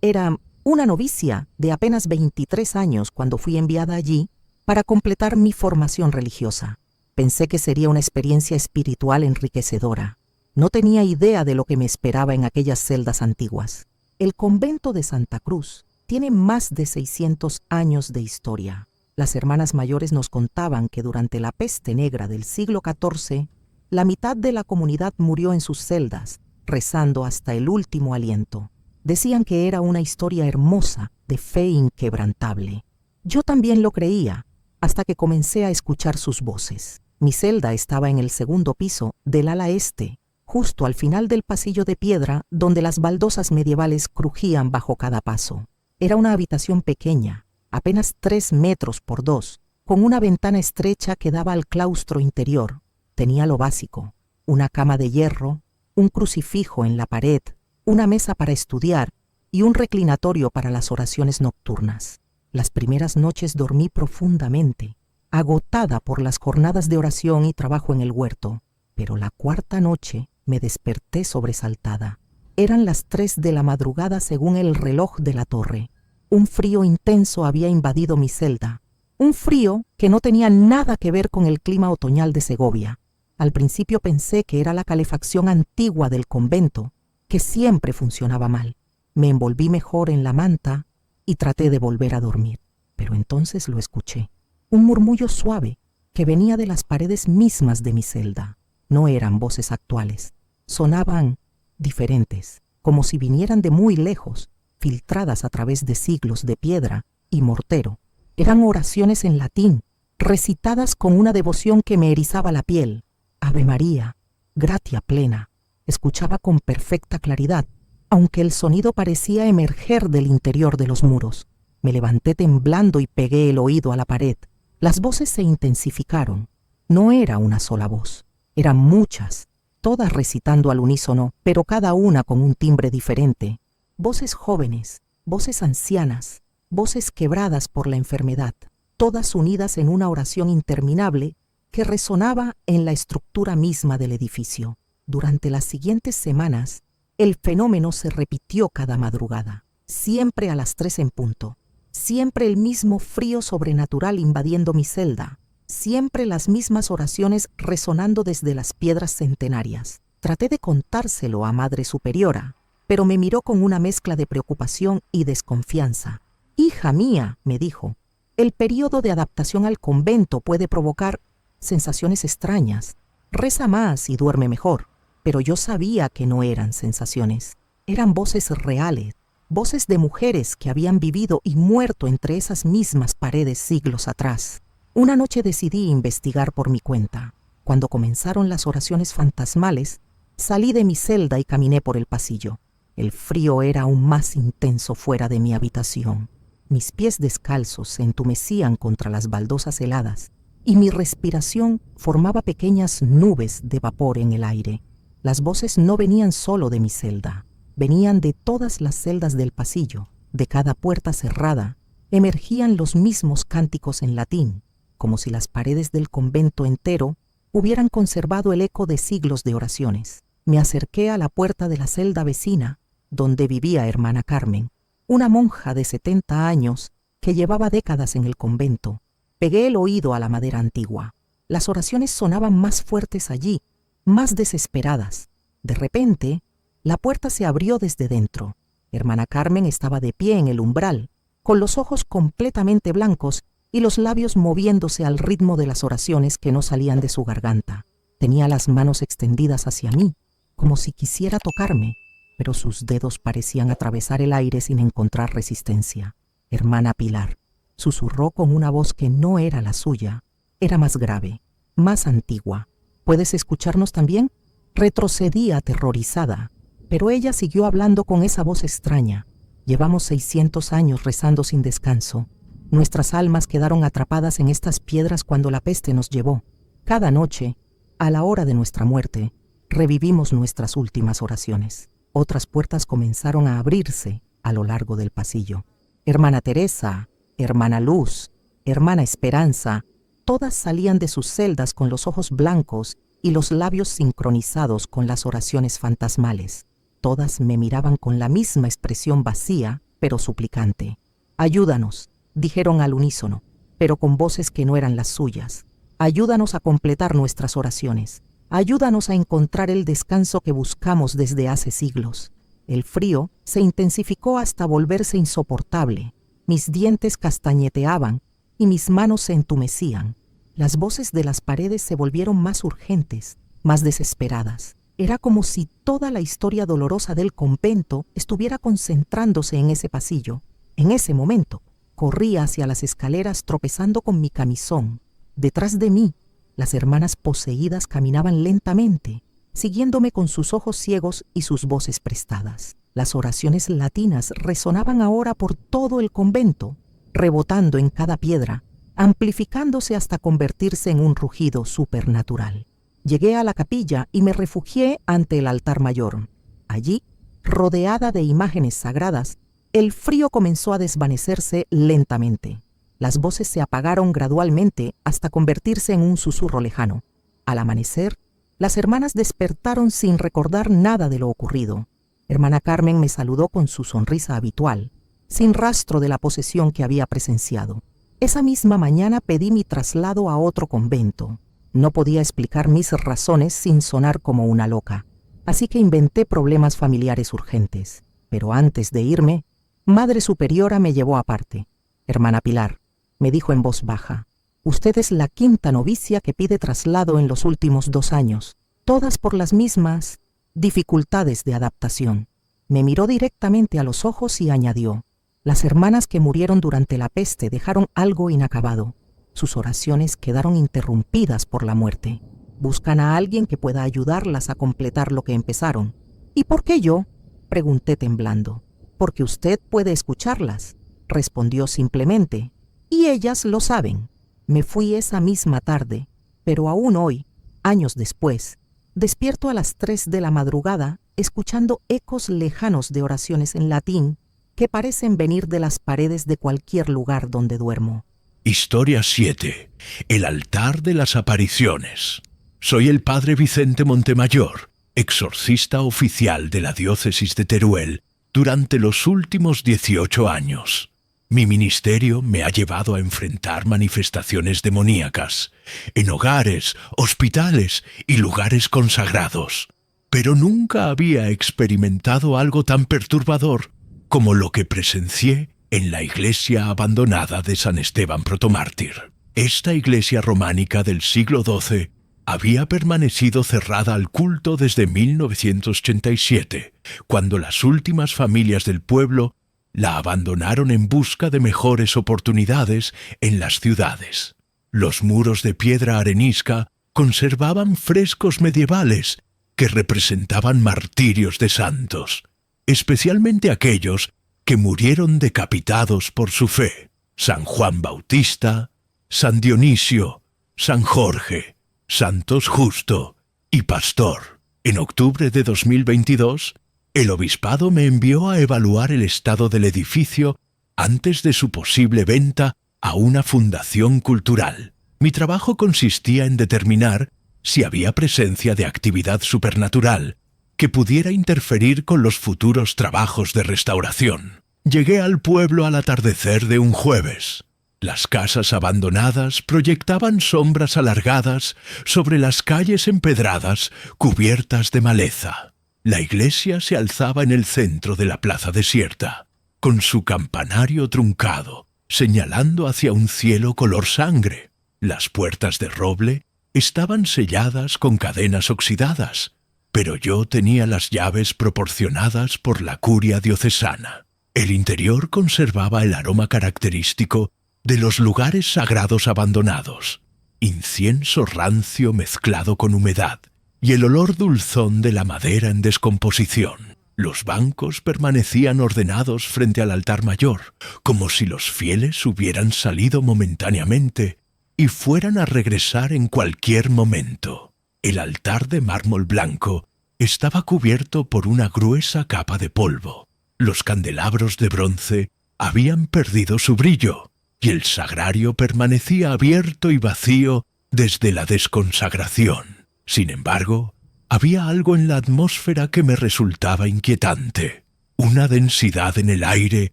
era una novicia de apenas 23 años cuando fui enviada allí para completar mi formación religiosa. Pensé que sería una experiencia espiritual enriquecedora. No tenía idea de lo que me esperaba en aquellas celdas antiguas. El convento de Santa Cruz tiene más de 600 años de historia. Las hermanas mayores nos contaban que durante la peste negra del siglo XIV, la mitad de la comunidad murió en sus celdas, rezando hasta el último aliento. Decían que era una historia hermosa, de fe inquebrantable. Yo también lo creía, hasta que comencé a escuchar sus voces. Mi celda estaba en el segundo piso del ala este, justo al final del pasillo de piedra donde las baldosas medievales crujían bajo cada paso. Era una habitación pequeña, apenas 3 metros por 2, con una ventana estrecha que daba al claustro interior. Tenía lo básico: una cama de hierro, un crucifijo en la pared, una mesa para estudiar y un reclinatorio para las oraciones nocturnas. Las primeras noches dormí profundamente, agotada por las jornadas de oración y trabajo en el huerto, pero la cuarta noche me desperté sobresaltada. Eran las 3 de la madrugada según el reloj de la torre. Un frío intenso había invadido mi celda, un frío que no tenía nada que ver con el clima otoñal de Segovia. Al principio pensé que era la calefacción antigua del convento, que siempre funcionaba mal. Me envolví mejor en la manta y traté de volver a dormir, pero entonces lo escuché. Un murmullo suave que venía de las paredes mismas de mi celda. No eran voces actuales, sonaban diferentes, como si vinieran de muy lejos, filtradas a través de siglos de piedra y mortero. Eran oraciones en latín, recitadas con una devoción que me erizaba la piel. Ave María, gratia plena. Escuchaba con perfecta claridad, aunque el sonido parecía emerger del interior de los muros. Me levanté temblando y pegué el oído a la pared. Las voces se intensificaron. No era una sola voz, eran muchas, todas recitando al unísono, pero cada una con un timbre diferente. Voces jóvenes, voces ancianas, voces quebradas por la enfermedad, todas unidas en una oración interminable que resonaba en la estructura misma del edificio. Durante las siguientes semanas, el fenómeno se repitió cada madrugada, siempre a las 3 en punto, siempre el mismo frío sobrenatural invadiendo mi celda, siempre las mismas oraciones resonando desde las piedras centenarias. Traté de contárselo a Madre Superiora, pero me miró con una mezcla de preocupación y desconfianza. «Hija mía», me dijo, «el periodo de adaptación al convento puede provocar sensaciones extrañas. Reza más y duerme mejor». Pero yo sabía que no eran sensaciones, eran voces reales, voces de mujeres que habían vivido y muerto entre esas mismas paredes siglos atrás. Una noche decidí investigar por mi cuenta. Cuando comenzaron las oraciones fantasmales, salí de mi celda y caminé por el pasillo. El frío era aún más intenso fuera de mi habitación. Mis pies descalzos se entumecían contra las baldosas heladas y mi respiración formaba pequeñas nubes de vapor en el aire. Las voces no venían solo de mi celda, venían de todas las celdas del pasillo. De cada puerta cerrada emergían los mismos cánticos en latín, como si las paredes del convento entero hubieran conservado el eco de siglos de oraciones. Me acerqué a la puerta de la celda vecina, donde vivía hermana Carmen, una monja de 70 años que llevaba décadas en el convento. Pegué el oído a la madera antigua. Las oraciones sonaban más fuertes allí, más desesperadas. De repente, la puerta se abrió desde dentro. Hermana Carmen estaba de pie en el umbral, con los ojos completamente blancos y los labios moviéndose al ritmo de las oraciones que no salían de su garganta. Tenía las manos extendidas hacia mí, como si quisiera tocarme, pero sus dedos parecían atravesar el aire sin encontrar resistencia. Hermana Pilar, susurró con una voz que no era la suya. Era más grave, más antigua. ¿Puedes escucharnos también? Retrocedí aterrorizada, pero ella siguió hablando con esa voz extraña. Llevamos 600 años rezando sin descanso. Nuestras almas quedaron atrapadas en estas piedras cuando la peste nos llevó. Cada noche, a la hora de nuestra muerte, revivimos nuestras últimas oraciones. Otras puertas comenzaron a abrirse a lo largo del pasillo. Hermana Teresa, hermana Luz, hermana Esperanza, todas salían de sus celdas con los ojos blancos y los labios sincronizados con las oraciones fantasmales. Todas me miraban con la misma expresión vacía, pero suplicante. «Ayúdanos», dijeron al unísono, pero con voces que no eran las suyas. «Ayúdanos a completar nuestras oraciones. Ayúdanos a encontrar el descanso que buscamos desde hace siglos». El frío se intensificó hasta volverse insoportable. Mis dientes castañeteaban y mis manos se entumecían. Las voces de las paredes se volvieron más urgentes, más desesperadas. Era como si toda la historia dolorosa del convento estuviera concentrándose en ese pasillo. En ese momento, corrí hacia las escaleras tropezando con mi camisón. Detrás de mí, las hermanas poseídas caminaban lentamente, siguiéndome con sus ojos ciegos y sus voces prestadas. Las oraciones latinas resonaban ahora por todo el convento, rebotando en cada piedra, amplificándose hasta convertirse en un rugido supernatural. Llegué a la capilla y me refugié ante el altar mayor. Allí, rodeada de imágenes sagradas, el frío comenzó a desvanecerse lentamente. Las voces se apagaron gradualmente hasta convertirse en un susurro lejano. Al amanecer, las hermanas despertaron sin recordar nada de lo ocurrido. Hermana Carmen me saludó con su sonrisa habitual, sin rastro de la posesión que había presenciado. Esa misma mañana pedí mi traslado a otro convento. No podía explicar mis razones sin sonar como una loca, así que inventé problemas familiares urgentes. Pero antes de irme, Madre Superiora me llevó aparte. «Hermana Pilar», me dijo en voz baja, «usted es la quinta novicia que pide traslado en los últimos 2 años, todas por las mismas dificultades de adaptación». Me miró directamente a los ojos y añadió, «Las hermanas que murieron durante la peste dejaron algo inacabado. Sus oraciones quedaron interrumpidas por la muerte. Buscan a alguien que pueda ayudarlas a completar lo que empezaron». «¿Y por qué yo?», pregunté temblando. «Porque usted puede escucharlas», respondió simplemente, «y ellas lo saben». Me fui esa misma tarde, pero aún hoy, años después, despierto a las 3 de la madrugada escuchando ecos lejanos de oraciones en latín que parecen venir de las paredes de cualquier lugar donde duermo. Historia 7. El altar de las apariciones. Soy el padre Vicente Montemayor, exorcista oficial de la diócesis de Teruel durante los últimos 18 años. Mi ministerio me ha llevado a enfrentar manifestaciones demoníacas en hogares, hospitales y lugares consagrados. Pero nunca había experimentado algo tan perturbador como lo que presencié en la iglesia abandonada de San Esteban Protomártir. Esta iglesia románica del siglo XII había permanecido cerrada al culto desde 1987, cuando las últimas familias del pueblo la abandonaron en busca de mejores oportunidades en las ciudades. Los muros de piedra arenisca conservaban frescos medievales que representaban martirios de santos, especialmente aquellos que murieron decapitados por su fe: San Juan Bautista, San Dionisio, San Jorge, Santos Justo y Pastor. En octubre de 2022, el obispado me envió a evaluar el estado del edificio antes de su posible venta a una fundación cultural. Mi trabajo consistía en determinar si había presencia de actividad supernatural que pudiera interferir con los futuros trabajos de restauración. Llegué al pueblo al atardecer de un jueves. Las casas abandonadas proyectaban sombras alargadas sobre las calles empedradas cubiertas de maleza. La iglesia se alzaba en el centro de la plaza desierta, con su campanario truncado, señalando hacia un cielo color sangre. Las puertas de roble estaban selladas con cadenas oxidadas, pero yo tenía las llaves proporcionadas por la curia diocesana. El interior conservaba el aroma característico de los lugares sagrados abandonados, incienso rancio mezclado con humedad y el olor dulzón de la madera en descomposición. Los bancos permanecían ordenados frente al altar mayor, como si los fieles hubieran salido momentáneamente y fueran a regresar en cualquier momento. El altar de mármol blanco estaba cubierto por una gruesa capa de polvo. Los candelabros de bronce habían perdido su brillo, y el sagrario permanecía abierto y vacío desde la desconsagración. Sin embargo, había algo en la atmósfera que me resultaba inquietante, una densidad en el aire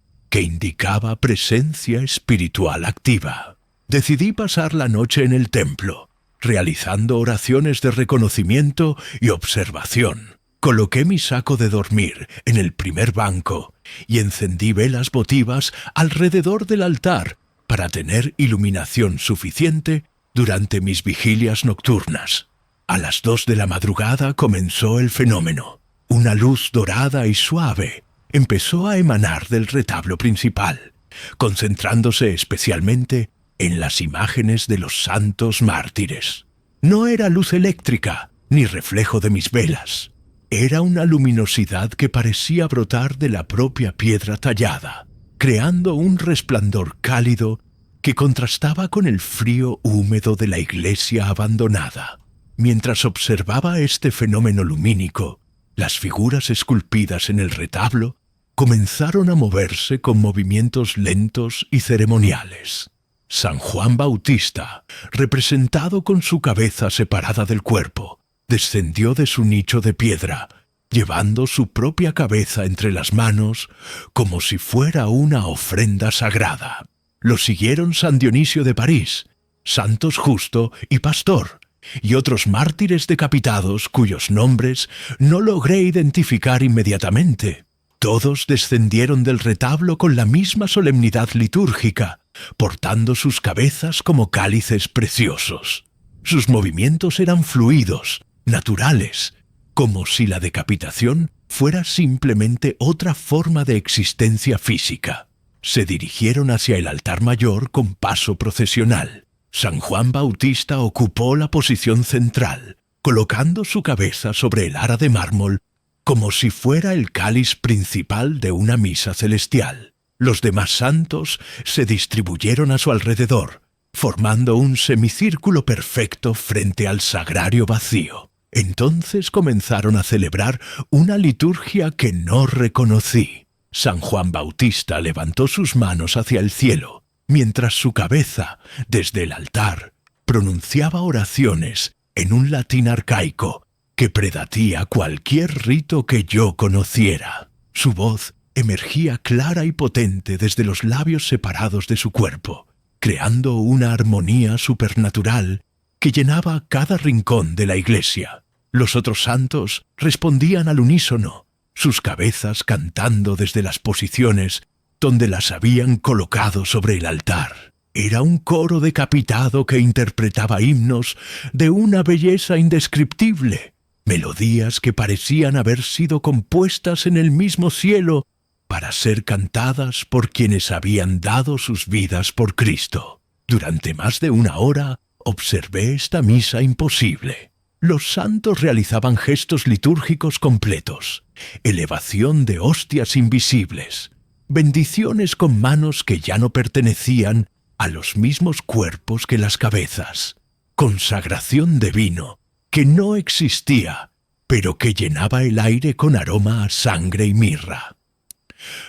que indicaba presencia espiritual activa. Decidí pasar la noche en el templo, realizando oraciones de reconocimiento y observación. Coloqué mi saco de dormir en el primer banco y encendí velas votivas alrededor del altar para tener iluminación suficiente durante mis vigilias nocturnas. A las 2 de la madrugada comenzó el fenómeno. Una luz dorada y suave empezó a emanar del retablo principal, concentrándose especialmente en las imágenes de los santos mártires. No era luz eléctrica ni reflejo de mis velas. Era una luminosidad que parecía brotar de la propia piedra tallada, creando un resplandor cálido que contrastaba con el frío húmedo de la iglesia abandonada. Mientras observaba este fenómeno lumínico, las figuras esculpidas en el retablo comenzaron a moverse con movimientos lentos y ceremoniales. San Juan Bautista, representado con su cabeza separada del cuerpo, descendió de su nicho de piedra, llevando su propia cabeza entre las manos como si fuera una ofrenda sagrada. Lo siguieron San Dionisio de París, Santos Justo y Pastor, y otros mártires decapitados cuyos nombres no logré identificar inmediatamente. Todos descendieron del retablo con la misma solemnidad litúrgica, portando sus cabezas como cálices preciosos. Sus movimientos eran fluidos, naturales, como si la decapitación fuera simplemente otra forma de existencia física. Se dirigieron hacia el altar mayor con paso procesional. San Juan Bautista ocupó la posición central, colocando su cabeza sobre el ara de mármol como si fuera el cáliz principal de una misa celestial. Los demás santos se distribuyeron a su alrededor, formando un semicírculo perfecto frente al sagrario vacío. Entonces comenzaron a celebrar una liturgia que no reconocí. San Juan Bautista levantó sus manos hacia el cielo, mientras su cabeza, desde el altar, pronunciaba oraciones en un latín arcaico que predatía cualquier rito que yo conociera. Su voz emergía clara y potente desde los labios separados de su cuerpo, creando una armonía supernatural que llenaba cada rincón de la iglesia. Los otros santos respondían al unísono, sus cabezas cantando desde las posiciones donde las habían colocado sobre el altar. Era un coro decapitado que interpretaba himnos de una belleza indescriptible, melodías que parecían haber sido compuestas en el mismo cielo para ser cantadas por quienes habían dado sus vidas por Cristo. Durante más de una hora observé esta misa imposible. Los santos realizaban gestos litúrgicos completos, elevación de hostias invisibles, bendiciones con manos que ya no pertenecían a los mismos cuerpos que las cabezas. consagración de vino que no existía, pero que llenaba el aire con aroma a sangre y mirra.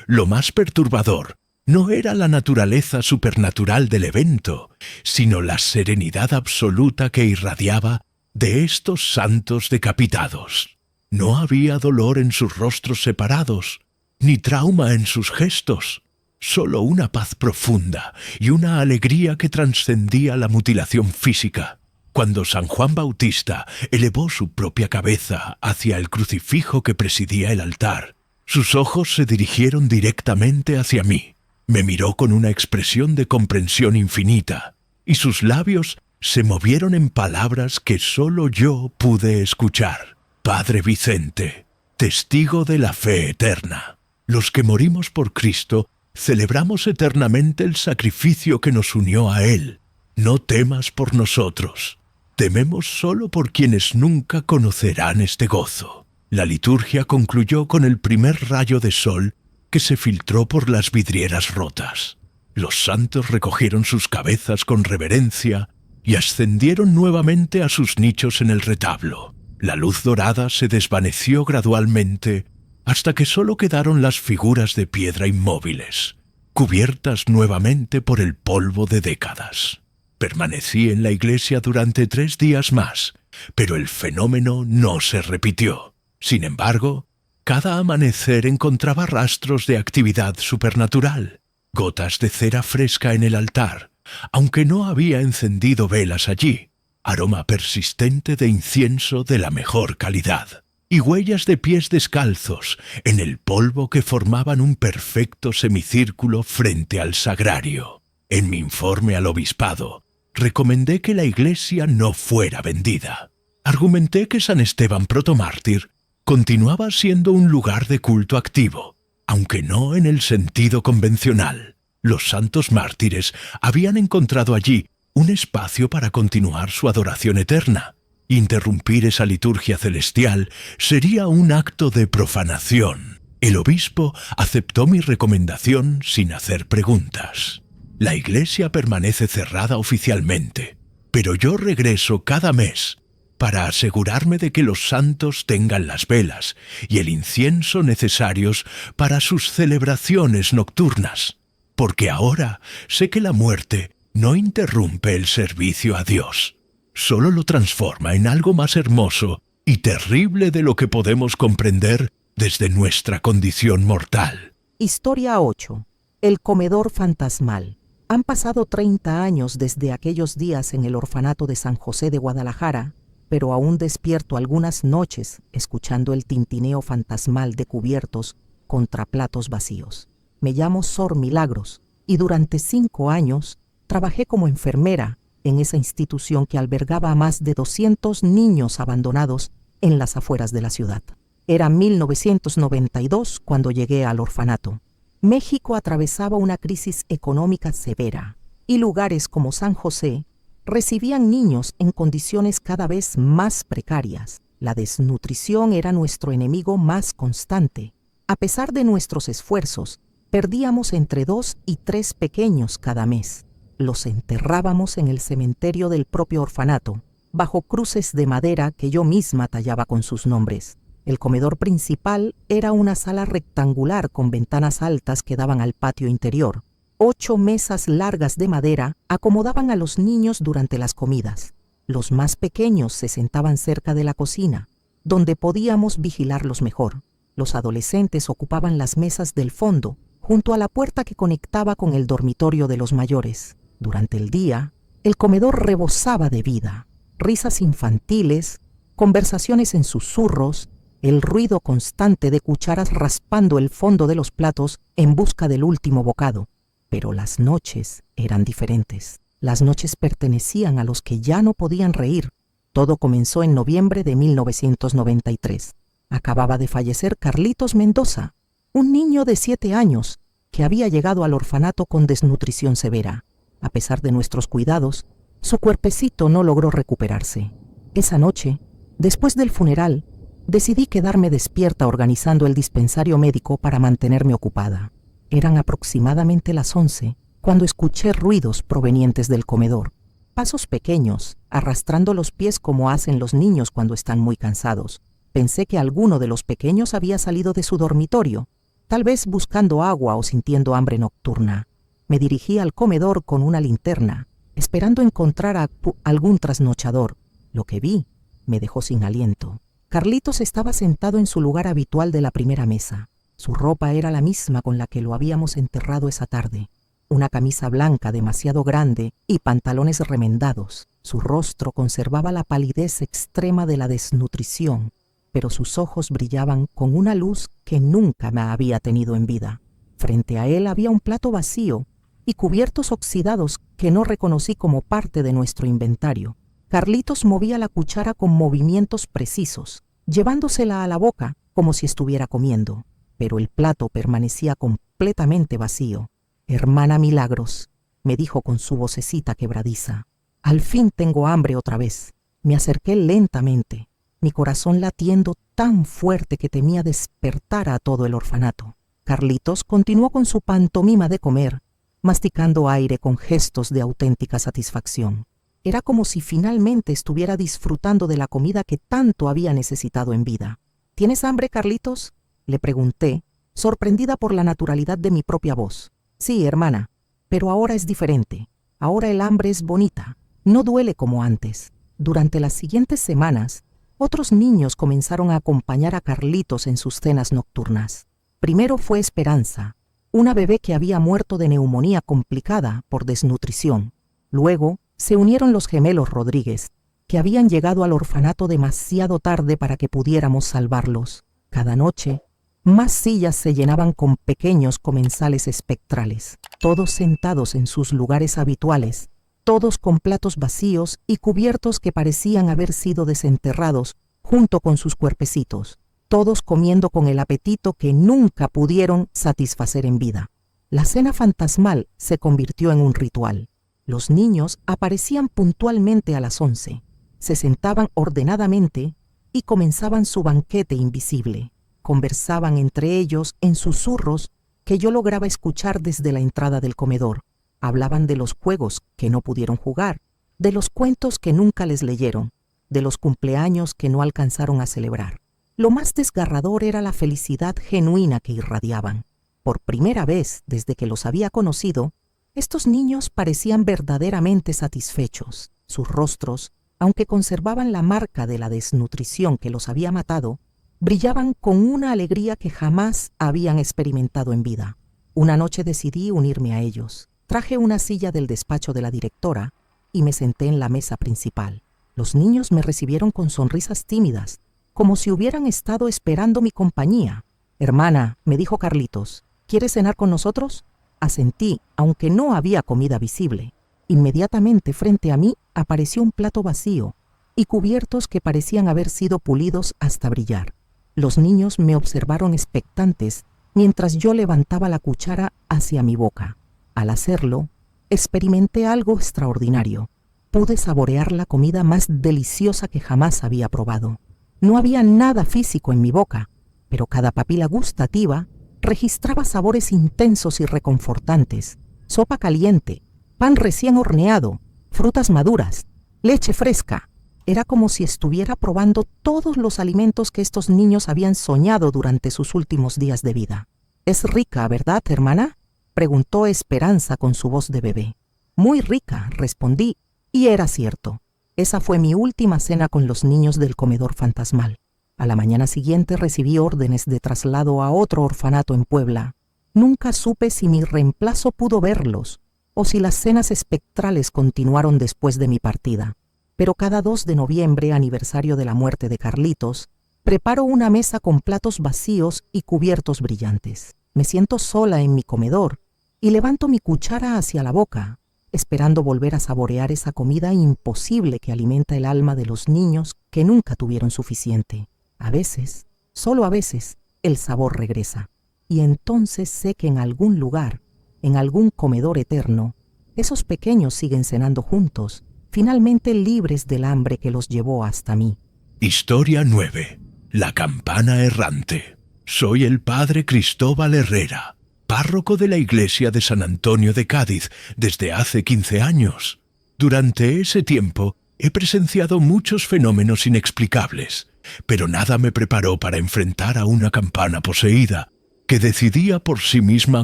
Lo más perturbador no era la naturaleza supernatural del evento, sino la serenidad absoluta que irradiaba de estos santos decapitados. No había dolor en sus rostros separados, ni trauma en sus gestos, solo una paz profunda y una alegría que trascendía la mutilación física. Cuando San Juan Bautista elevó su propia cabeza hacia el crucifijo que presidía el altar, sus ojos se dirigieron directamente hacia mí. Me miró con una expresión de comprensión infinita, y sus labios se movieron en palabras que solo yo pude escuchar. Padre Vicente, testigo de la fe eterna. Los que morimos por Cristo celebramos eternamente el sacrificio que nos unió a Él. No temas por nosotros. Tememos solo por quienes nunca conocerán este gozo. La liturgia concluyó con el primer rayo de sol que se filtró por las vidrieras rotas. Los santos recogieron sus cabezas con reverencia y ascendieron nuevamente a sus nichos en el retablo. La luz dorada se desvaneció gradualmente hasta que solo quedaron las figuras de piedra inmóviles, cubiertas nuevamente por el polvo de décadas. Permanecí en la iglesia durante 3 días más, pero el fenómeno no se repitió. Sin embargo, cada amanecer encontraba rastros de actividad supernatural, gotas de cera fresca en el altar, aunque no había encendido velas allí, aroma persistente de incienso de la mejor calidad, y huellas de pies descalzos en el polvo que formaban un perfecto semicírculo frente al sagrario. En mi informe al obispado, recomendé que la iglesia no fuera vendida. Argumenté que San Esteban protomártir continuaba siendo un lugar de culto activo, aunque no en el sentido convencional. Los santos mártires habían encontrado allí un espacio para continuar su adoración eterna. Interrumpir esa liturgia celestial sería un acto de profanación. El obispo aceptó mi recomendación sin hacer preguntas. La iglesia permanece cerrada oficialmente, pero yo regreso cada mes para asegurarme de que los santos tengan las velas y el incienso necesarios para sus celebraciones nocturnas, porque ahora sé que la muerte no interrumpe el servicio a Dios, solo lo transforma en algo más hermoso y terrible de lo que podemos comprender desde nuestra condición mortal. Historia 8. El comedor fantasmal. Han pasado 30 años desde aquellos días en el orfanato de San José de Guadalajara, pero aún despierto algunas noches escuchando el tintineo fantasmal de cubiertos contra platos vacíos. Me llamo Sor Milagros y durante 5 años trabajé como enfermera en esa institución que albergaba a más de 200 niños abandonados en las afueras de la ciudad. Era 1992 cuando llegué al orfanato. México atravesaba una crisis económica severa y lugares como San José recibían niños en condiciones cada vez más precarias. La desnutrición era nuestro enemigo más constante. A pesar de nuestros esfuerzos, perdíamos entre 2 y 3 pequeños cada mes. Los enterrábamos en el cementerio del propio orfanato, bajo cruces de madera que yo misma tallaba con sus nombres. El comedor principal era una sala rectangular con ventanas altas que daban al patio interior. 8 mesas largas de madera acomodaban a los niños durante las comidas. Los más pequeños se sentaban cerca de la cocina, donde podíamos vigilarlos mejor. Los adolescentes ocupaban las mesas del fondo, junto a la puerta que conectaba con el dormitorio de los mayores. Durante el día, el comedor rebosaba de vida. Risas infantiles, conversaciones en susurros, el ruido constante de cucharas raspando el fondo de los platos en busca del último bocado. Pero las noches eran diferentes. Las noches pertenecían a los que ya no podían reír. Todo comenzó en noviembre de 1993. Acababa de fallecer Carlitos Mendoza, un niño de 7 años que había llegado al orfanato con desnutrición severa. A pesar de nuestros cuidados, su cuerpecito no logró recuperarse. Esa noche, después del funeral, decidí quedarme despierta organizando el dispensario médico para mantenerme ocupada. Eran aproximadamente las 11 cuando escuché ruidos provenientes del comedor. pasos pequeños, arrastrando los pies como hacen los niños cuando están muy cansados. Pensé que alguno de los pequeños había salido de su dormitorio, tal vez buscando agua o sintiendo hambre nocturna. Me dirigí al comedor con una linterna, esperando encontrar a algún trasnochador. Lo que vi me dejó sin aliento. Carlitos estaba sentado en su lugar habitual de la primera mesa. Su ropa era la misma con la que lo habíamos enterrado esa tarde. Una camisa blanca demasiado grande y pantalones remendados. Su rostro conservaba la palidez extrema de la desnutrición, pero sus ojos brillaban con una luz que nunca me había tenido en vida. Frente a él había un plato vacío y cubiertos oxidados que no reconocí como parte de nuestro inventario. Carlitos movía la cuchara con movimientos precisos, llevándosela a la boca como si estuviera comiendo, pero el plato permanecía completamente vacío. «Hermana Milagros», me dijo con su vocecita quebradiza, «al fin tengo hambre otra vez». Me acerqué lentamente, mi corazón latiendo tan fuerte que temía despertar a todo el orfanato. Carlitos continuó con su pantomima de comer, masticando aire con gestos de auténtica satisfacción. Era como si finalmente estuviera disfrutando de la comida que tanto había necesitado en vida. «¿Tienes hambre, Carlitos?», le pregunté, sorprendida por la naturalidad de mi propia voz. «Sí, hermana, pero ahora es diferente. Ahora el hambre es bonita, no duele como antes». Durante las siguientes semanas, otros niños comenzaron a acompañar a Carlitos en sus cenas nocturnas. Primero fue Esperanza, una bebé que había muerto de neumonía complicada por desnutrición. Luego se unieron los gemelos Rodríguez, que habían llegado al orfanato demasiado tarde para que pudiéramos salvarlos. Cada noche, más sillas se llenaban con pequeños comensales espectrales, todos sentados en sus lugares habituales, todos con platos vacíos y cubiertos que parecían haber sido desenterrados junto con sus cuerpecitos, todos comiendo con el apetito que nunca pudieron satisfacer en vida. La cena fantasmal se convirtió en un ritual. Los niños aparecían puntualmente a las 11, se sentaban ordenadamente y comenzaban su banquete invisible. Conversaban entre ellos en susurros que yo lograba escuchar desde la entrada del comedor. Hablaban de los juegos que no pudieron jugar, de los cuentos que nunca les leyeron, de los cumpleaños que no alcanzaron a celebrar. Lo más desgarrador era la felicidad genuina que irradiaban. Por primera vez desde que los había conocido, estos niños parecían verdaderamente satisfechos. Sus rostros, aunque conservaban la marca de la desnutrición que los había matado, brillaban con una alegría que jamás habían experimentado en vida. Una noche decidí unirme a ellos. Traje una silla del despacho de la directora y me senté en la mesa principal. Los niños me recibieron con sonrisas tímidas, como si hubieran estado esperando mi compañía. «Hermana», me dijo Carlitos, «¿quieres cenar con nosotros?». Asentí, aunque no había comida visible. Inmediatamente frente a mí apareció un plato vacío y cubiertos que parecían haber sido pulidos hasta brillar. Los niños me observaron expectantes mientras yo levantaba la cuchara hacia mi boca. Al hacerlo, experimenté algo extraordinario. Pude saborear la comida más deliciosa que jamás había probado. No había nada físico en mi boca, pero cada papila gustativa registraba sabores intensos y reconfortantes. Sopa caliente, pan recién horneado, frutas maduras, leche fresca. Era como si estuviera probando todos los alimentos que estos niños habían soñado durante sus últimos días de vida. «Es rica, ¿verdad, hermana?», preguntó Esperanza con su voz de bebé. «Muy rica», respondí, y era cierto. Esa fue mi última cena con los niños del comedor fantasmal. A la mañana siguiente recibí órdenes de traslado a otro orfanato en Puebla. Nunca supe si mi reemplazo pudo verlos o si las cenas espectrales continuaron después de mi partida. Pero cada 2 de noviembre, aniversario de la muerte de Carlitos, preparo una mesa con platos vacíos y cubiertos brillantes. Me siento sola en mi comedor y levanto mi cuchara hacia la boca, esperando volver a saborear esa comida imposible que alimenta el alma de los niños que nunca tuvieron suficiente. A veces, solo a veces, el sabor regresa. Y entonces sé que en algún lugar, en algún comedor eterno, esos pequeños siguen cenando juntos, finalmente libres del hambre que los llevó hasta mí. Historia 9. La campana errante. Soy el padre Cristóbal Herrera, párroco de la iglesia de San Antonio de Cádiz desde hace 15 años. Durante ese tiempo he presenciado muchos fenómenos inexplicables, pero nada me preparó para enfrentar a una campana poseída, que decidía por sí misma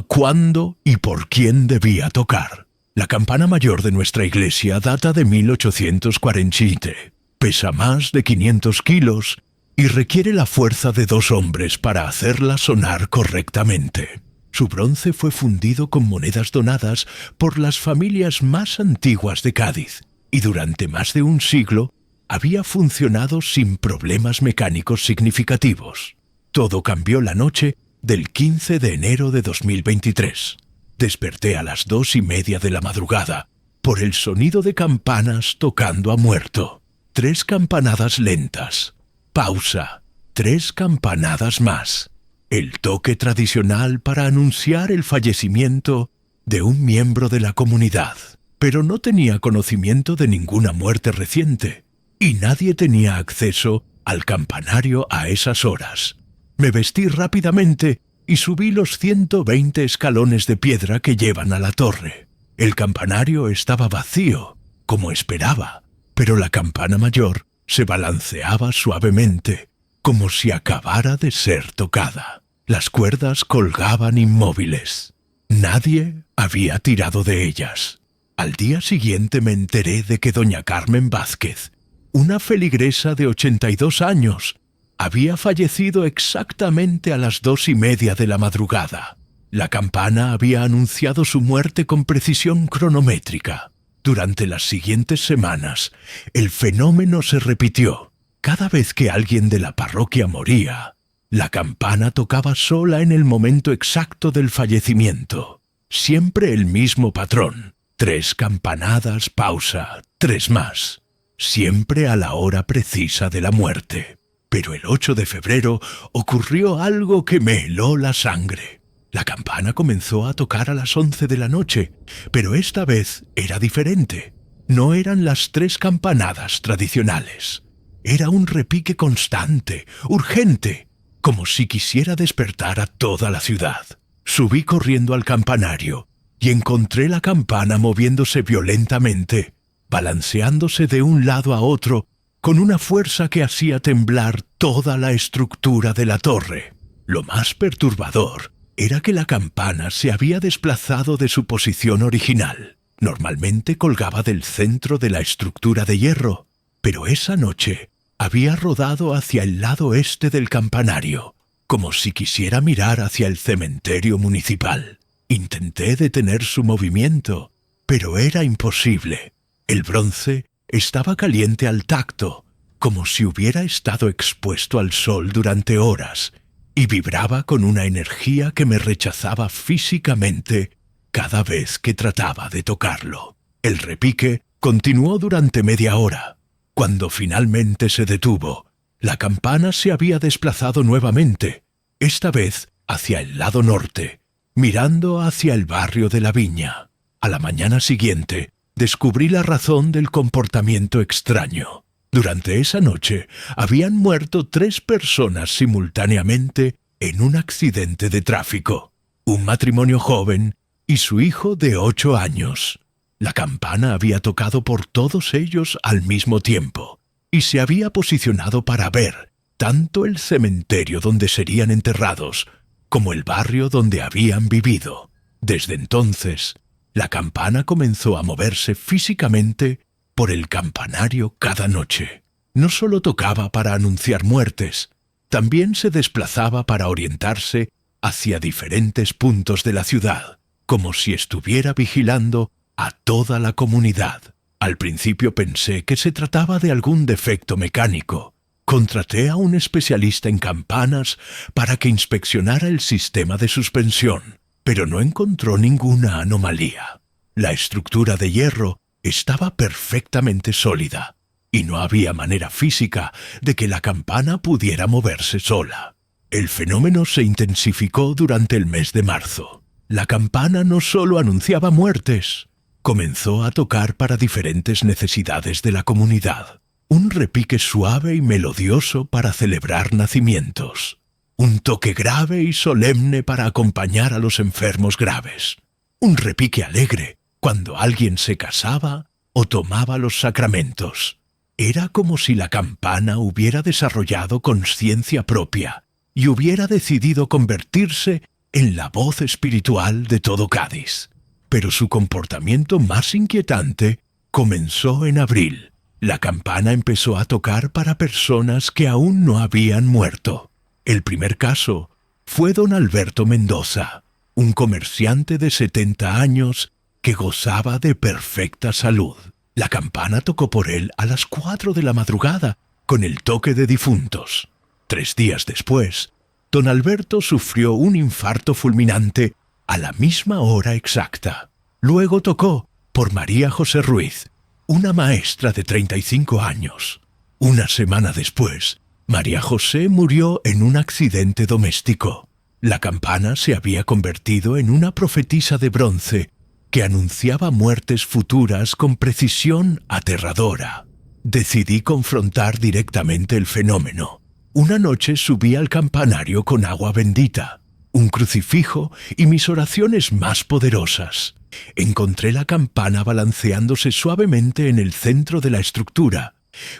cuándo y por quién debía tocar. La campana mayor de nuestra iglesia data de 1847. Pesa más de 500 kilos y requiere la fuerza de 2 hombres para hacerla sonar correctamente. Su bronce fue fundido con monedas donadas por las familias más antiguas de Cádiz y durante más de un siglo había funcionado sin problemas mecánicos significativos. Todo cambió la noche del 15 de enero de 2023. Desperté a las 2:30 de la madrugada por el sonido de campanas tocando a muerto. 3 campanadas lentas. Pausa. 3 campanadas más. El toque tradicional para anunciar el fallecimiento de un miembro de la comunidad. Pero no tenía conocimiento de ninguna muerte reciente, y nadie tenía acceso al campanario a esas horas. Me vestí rápidamente y subí los 120 escalones de piedra que llevan a la torre. El campanario estaba vacío, como esperaba, pero la campana mayor se balanceaba suavemente, como si acabara de ser tocada. Las cuerdas colgaban inmóviles. Nadie había tirado de ellas. Al día siguiente me enteré de que doña Carmen Vázquez, una feligresa de 82 años, había fallecido exactamente a las 2:30 de la madrugada. La campana había anunciado su muerte con precisión cronométrica. Durante las siguientes semanas, el fenómeno se repitió. Cada vez que alguien de la parroquia moría, la campana tocaba sola en el momento exacto del fallecimiento. Siempre el mismo patrón. 3 campanadas, pausa, 3 más. Siempre a la hora precisa de la muerte. Pero el 8 de febrero ocurrió algo que me heló la sangre. La campana comenzó a tocar a las 11 de la noche, pero esta vez era diferente. No eran las 3 campanadas tradicionales. Era un repique constante, urgente, como si quisiera despertar a toda la ciudad. Subí corriendo al campanario y encontré la campana moviéndose violentamente, balanceándose de un lado a otro, con una fuerza que hacía temblar toda la estructura de la torre. Lo más perturbador era que la campana se había desplazado de su posición original. Normalmente colgaba del centro de la estructura de hierro, pero esa noche había rodado hacia el lado este del campanario, como si quisiera mirar hacia el cementerio municipal. Intenté detener su movimiento, pero era imposible. El bronce estaba caliente al tacto, como si hubiera estado expuesto al sol durante horas, y vibraba con una energía que me rechazaba físicamente cada vez que trataba de tocarlo. El repique continuó durante media hora. Cuando finalmente se detuvo, la campana se había desplazado nuevamente, esta vez hacia el lado norte, mirando hacia el barrio de la Viña. A la mañana siguiente, descubrí la razón del comportamiento extraño. Durante esa noche habían muerto 3 personas simultáneamente en un accidente de tráfico. Un matrimonio joven y su hijo de 8 años. La campana había tocado por todos ellos al mismo tiempo y se había posicionado para ver tanto el cementerio donde serían enterrados como el barrio donde habían vivido. Desde entonces, la campana comenzó a moverse físicamente por el campanario cada noche. No solo tocaba para anunciar muertes, también se desplazaba para orientarse hacia diferentes puntos de la ciudad, como si estuviera vigilando a toda la comunidad. Al principio pensé que se trataba de algún defecto mecánico. Contraté a un especialista en campanas para que inspeccionara el sistema de suspensión, pero no encontró ninguna anomalía. La estructura de hierro estaba perfectamente sólida y no había manera física de que la campana pudiera moverse sola. El fenómeno se intensificó durante el mes de marzo. La campana no solo anunciaba muertes, comenzó a tocar para diferentes necesidades de la comunidad. Un repique suave y melodioso para celebrar nacimientos. Un toque grave y solemne para acompañar a los enfermos graves. Un repique alegre cuando alguien se casaba o tomaba los sacramentos. Era como si la campana hubiera desarrollado conciencia propia y hubiera decidido convertirse en la voz espiritual de todo Cádiz. Pero su comportamiento más inquietante comenzó en abril. La campana empezó a tocar para personas que aún no habían muerto. El primer caso fue don Alberto Mendoza, un comerciante de 70 años que gozaba de perfecta salud. La campana tocó por él a las 4 de la madrugada, con el toque de difuntos. 3 días después, don Alberto sufrió un infarto fulminante a la misma hora exacta. Luego tocó por María José Ruiz, una maestra de 35 años. Una semana después, María José murió en un accidente doméstico. La campana se había convertido en una profetisa de bronce que anunciaba muertes futuras con precisión aterradora. Decidí confrontar directamente el fenómeno. Una noche subí al campanario con agua bendita, un crucifijo y mis oraciones más poderosas. Encontré la campana balanceándose suavemente en el centro de la estructura,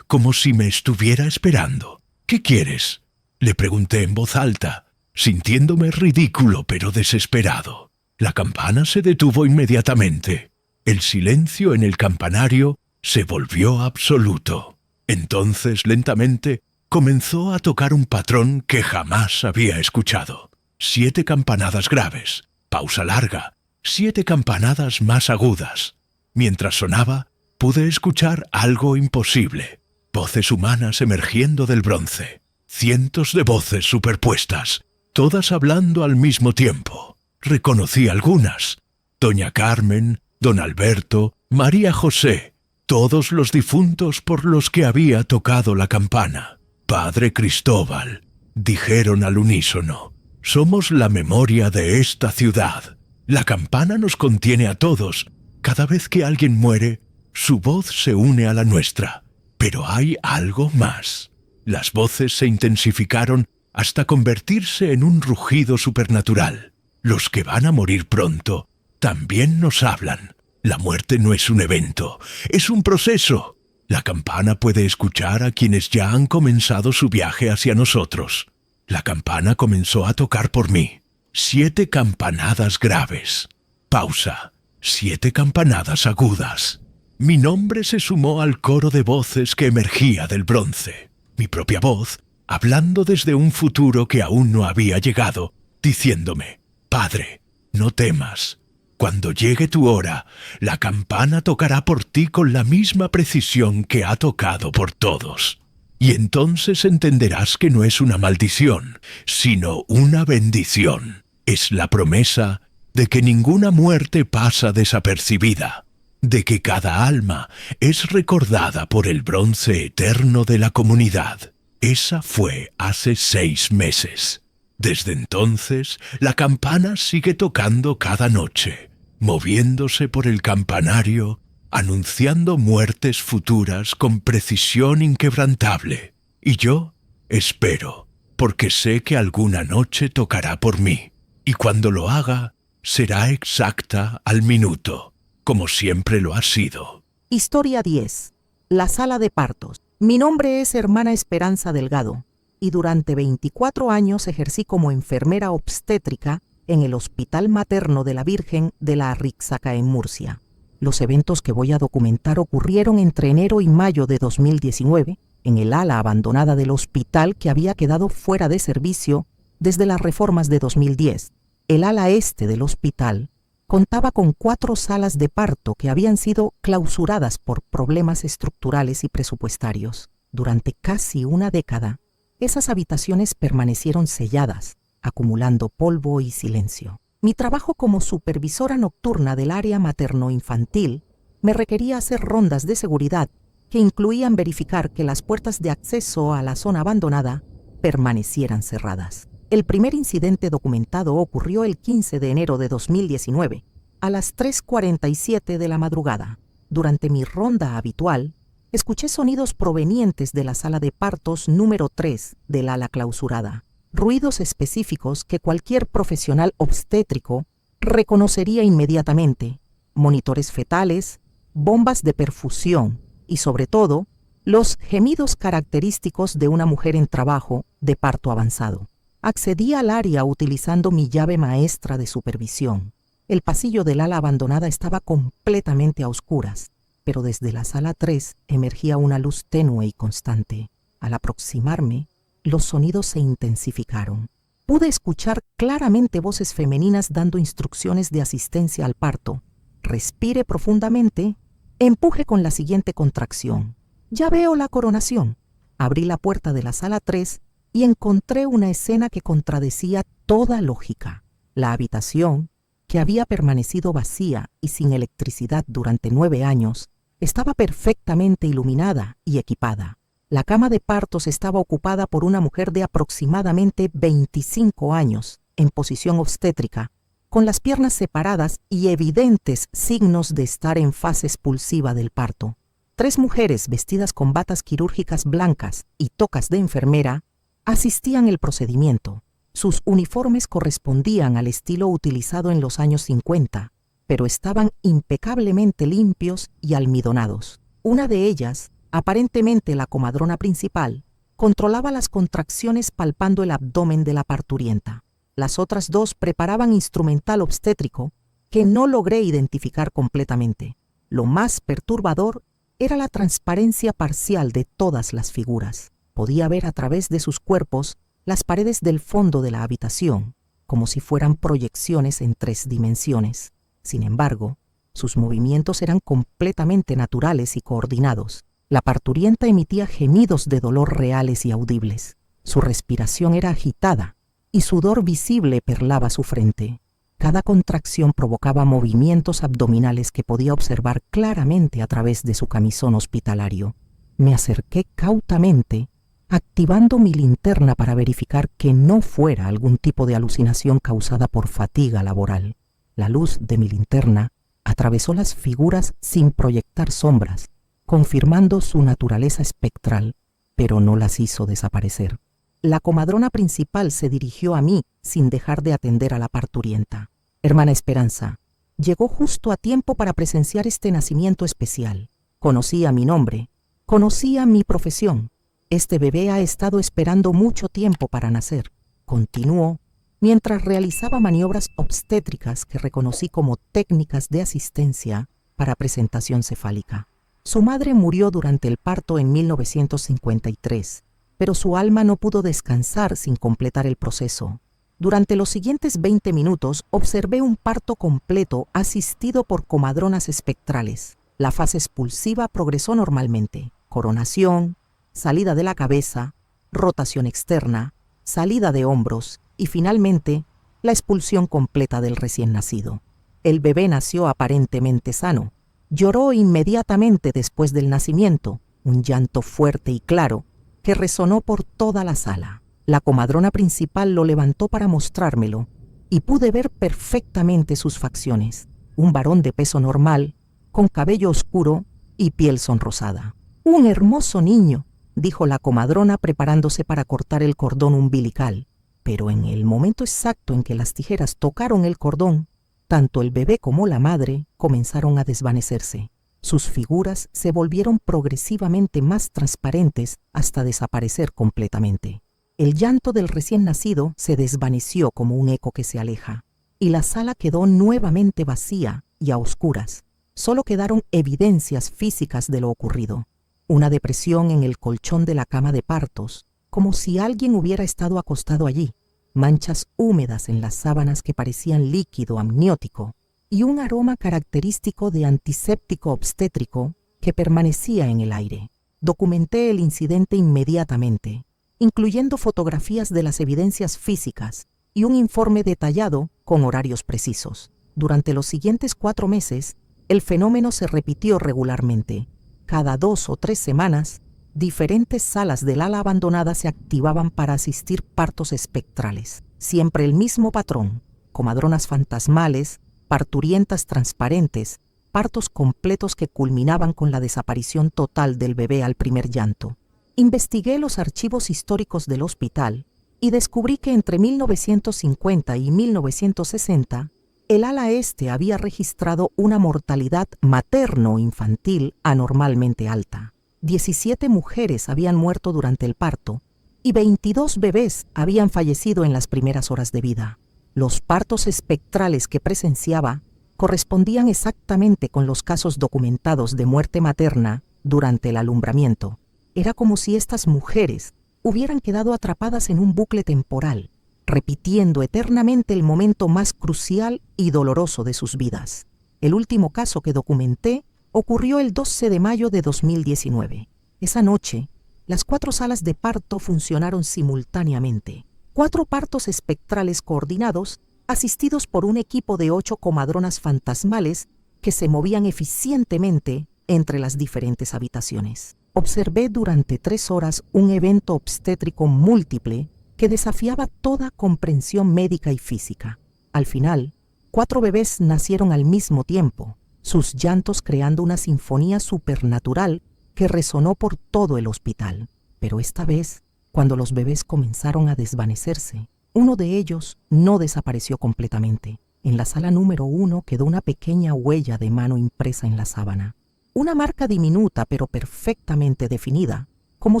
como si me estuviera esperando. «¿Qué quieres?», le pregunté en voz alta, sintiéndome ridículo pero desesperado. La campana se detuvo inmediatamente. El silencio en el campanario se volvió absoluto. Entonces, lentamente, comenzó a tocar un patrón que jamás había escuchado. 7 campanadas graves, pausa larga, 7 campanadas más agudas. Mientras sonaba, pude escuchar algo imposible. Voces humanas emergiendo del bronce. Cientos de voces superpuestas, todas hablando al mismo tiempo. Reconocí algunas. Doña Carmen, don Alberto, María José, todos los difuntos por los que había tocado la campana. Padre Cristóbal, dijeron al unísono. Somos la memoria de esta ciudad. La campana nos contiene a todos. Cada vez que alguien muere, su voz se une a la nuestra. Pero hay algo más. Las voces se intensificaron hasta convertirse en un rugido supernatural. Los que van a morir pronto también nos hablan. La muerte no es un evento, es un proceso. La campana puede escuchar a quienes ya han comenzado su viaje hacia nosotros. La campana comenzó a tocar por mí. 7 campanadas graves. Pausa. 7 campanadas agudas. Mi nombre se sumó al coro de voces que emergía del bronce. Mi propia voz, hablando desde un futuro que aún no había llegado, diciéndome: Padre, no temas. Cuando llegue tu hora, la campana tocará por ti con la misma precisión que ha tocado por todos. Y entonces entenderás que no es una maldición, sino una bendición. Es la promesa de que ninguna muerte pasa desapercibida, de que cada alma es recordada por el bronce eterno de la comunidad. Esa fue hace 6 meses. Desde entonces, la campana sigue tocando cada noche, moviéndose por el campanario, anunciando muertes futuras con precisión inquebrantable. Y yo espero, porque sé que alguna noche tocará por mí, y cuando lo haga, será exacta al minuto, como siempre lo ha sido. Historia 10. La sala de partos. Mi nombre es hermana Esperanza Delgado, y durante 24 años ejercí como enfermera obstétrica en el Hospital Materno de la Virgen de la Arrixaca en Murcia. Los eventos que voy a documentar ocurrieron entre enero y mayo de 2019 en el ala abandonada del hospital que había quedado fuera de servicio desde las reformas de 2010. El ala este del hospital contaba con 4 salas de parto que habían sido clausuradas por problemas estructurales y presupuestarios. Durante casi una década, esas habitaciones permanecieron selladas, acumulando polvo y silencio. Mi trabajo como supervisora nocturna del área materno-infantil me requería hacer rondas de seguridad que incluían verificar que las puertas de acceso a la zona abandonada permanecieran cerradas. El primer incidente documentado ocurrió el 15 de enero de 2019, a las 3:47 de la madrugada. Durante mi ronda habitual, escuché sonidos provenientes de la sala de partos número 3 del ala clausurada. Ruidos específicos que cualquier profesional obstétrico reconocería inmediatamente. Monitores fetales, bombas de perfusión y, sobre todo, los gemidos característicos de una mujer en trabajo de parto avanzado. Accedí al área utilizando mi llave maestra de supervisión. El pasillo del ala abandonada estaba completamente a oscuras, pero desde la sala 3 emergía una luz tenue y constante. Al aproximarme, los sonidos se intensificaron. Pude escuchar claramente voces femeninas dando instrucciones de asistencia al parto. Respire profundamente, empuje con la siguiente contracción. Ya veo la coronación. Abrí la puerta de la sala 3 y encontré una escena que contradecía toda lógica. La habitación, que había permanecido vacía y sin electricidad durante 9 años, estaba perfectamente iluminada y equipada. La cama de partos estaba ocupada por una mujer de aproximadamente 25 años, en posición obstétrica, con las piernas separadas y evidentes signos de estar en fase expulsiva del parto. 3 mujeres vestidas con batas quirúrgicas blancas y tocas de enfermera asistían el procedimiento. Sus uniformes correspondían al estilo utilizado en los años 50, pero estaban impecablemente limpios y almidonados. Una de ellas, aparentemente la comadrona principal, controlaba las contracciones palpando el abdomen de la parturienta. Las otras 2 preparaban instrumental obstétrico que no logré identificar completamente. Lo más perturbador era la transparencia parcial de todas las figuras. Podía ver a través de sus cuerpos las paredes del fondo de la habitación, como si fueran proyecciones en 3 dimensiones. Sin embargo, sus movimientos eran completamente naturales y coordinados. La parturienta emitía gemidos de dolor reales y audibles. Su respiración era agitada y sudor visible perlaba su frente. Cada contracción provocaba movimientos abdominales que podía observar claramente a través de su camisón hospitalario. Me acerqué cautamente, activando mi linterna para verificar que no fuera algún tipo de alucinación causada por fatiga laboral. La luz de mi linterna atravesó las figuras sin proyectar sombras, confirmando su naturaleza espectral, pero no las hizo desaparecer. La comadrona principal se dirigió a mí sin dejar de atender a la parturienta. Hermana Esperanza, llegó justo a tiempo para presenciar este nacimiento especial. Conocía mi nombre, conocía mi profesión. Este bebé ha estado esperando mucho tiempo para nacer, continuó, mientras realizaba maniobras obstétricas que reconocí como técnicas de asistencia para presentación cefálica. Su madre murió durante el parto en 1953, pero su alma no pudo descansar sin completar el proceso. Durante los siguientes 20 minutos observé un parto completo asistido por comadronas espectrales. La fase expulsiva progresó normalmente. Coronación, salida de la cabeza, rotación externa, salida de hombros y finalmente la expulsión completa del recién nacido. El bebé nació aparentemente sano. Lloró inmediatamente después del nacimiento, un llanto fuerte y claro que resonó por toda la sala. La comadrona principal lo levantó para mostrármelo y pude ver perfectamente sus facciones. Un varón de peso normal, con cabello oscuro y piel sonrosada. «Un hermoso niño», dijo la comadrona preparándose para cortar el cordón umbilical. Pero en el momento exacto en que las tijeras tocaron el cordón, tanto el bebé como la madre comenzaron a desvanecerse. Sus figuras se volvieron progresivamente más transparentes hasta desaparecer completamente. El llanto del recién nacido se desvaneció como un eco que se aleja, y la sala quedó nuevamente vacía y a oscuras. Solo quedaron evidencias físicas de lo ocurrido. Una depresión en el colchón de la cama de partos, como si alguien hubiera estado acostado allí, manchas húmedas en las sábanas que parecían líquido amniótico, y un aroma característico de antiséptico obstétrico que permanecía en el aire. Documenté el incidente inmediatamente, incluyendo fotografías de las evidencias físicas y un informe detallado con horarios precisos. Durante los siguientes 4 meses, el fenómeno se repitió regularmente. Cada 2 o 3 semanas, diferentes salas del ala abandonada se activaban para asistir partos espectrales. Siempre el mismo patrón: comadronas fantasmales, parturientas transparentes, partos completos que culminaban con la desaparición total del bebé al primer llanto. Investigué los archivos históricos del hospital y descubrí que entre 1950 y 1960 El ala este había registrado una mortalidad materno-infantil anormalmente alta. 17 mujeres habían muerto durante el parto y 22 bebés habían fallecido en las primeras horas de vida. Los partos espectrales que presenciaba correspondían exactamente con los casos documentados de muerte materna durante el alumbramiento. Era como si estas mujeres hubieran quedado atrapadas en un bucle temporal, repitiendo eternamente el momento más crucial y doloroso de sus vidas. El último caso que documenté ocurrió el 12 de mayo de 2019. Esa noche, las 4 salas de parto funcionaron simultáneamente. 4 partos espectrales coordinados, asistidos por un equipo de 8 comadronas fantasmales que se movían eficientemente entre las diferentes habitaciones. Observé durante 3 horas un evento obstétrico múltiple que desafiaba toda comprensión médica y física. Al final, 4 bebés nacieron al mismo tiempo, sus llantos creando una sinfonía supernatural que resonó por todo el hospital. Pero esta vez, cuando los bebés comenzaron a desvanecerse, uno de ellos no desapareció completamente. En la sala número 1 quedó una pequeña huella de mano impresa en la sábana. Una marca diminuta pero perfectamente definida, como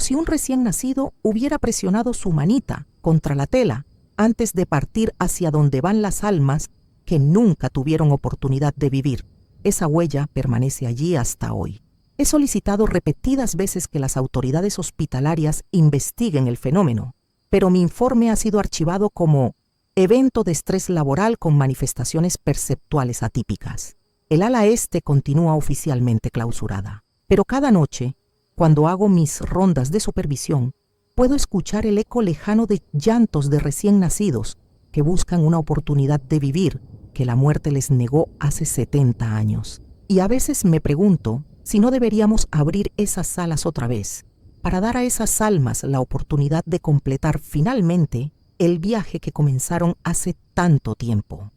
si un recién nacido hubiera presionado su manita contra la tela antes de partir hacia donde van las almas que nunca tuvieron oportunidad de vivir. Esa huella permanece allí hasta hoy. He solicitado repetidas veces que las autoridades hospitalarias investiguen el fenómeno, pero mi informe ha sido archivado como evento de estrés laboral con manifestaciones perceptuales atípicas. El ala este continúa oficialmente clausurada, pero cada noche, cuando hago mis rondas de supervisión, puedo escuchar el eco lejano de llantos de recién nacidos que buscan una oportunidad de vivir que la muerte les negó hace 70 años. Y a veces me pregunto si no deberíamos abrir esas salas otra vez, para dar a esas almas la oportunidad de completar finalmente el viaje que comenzaron hace tanto tiempo.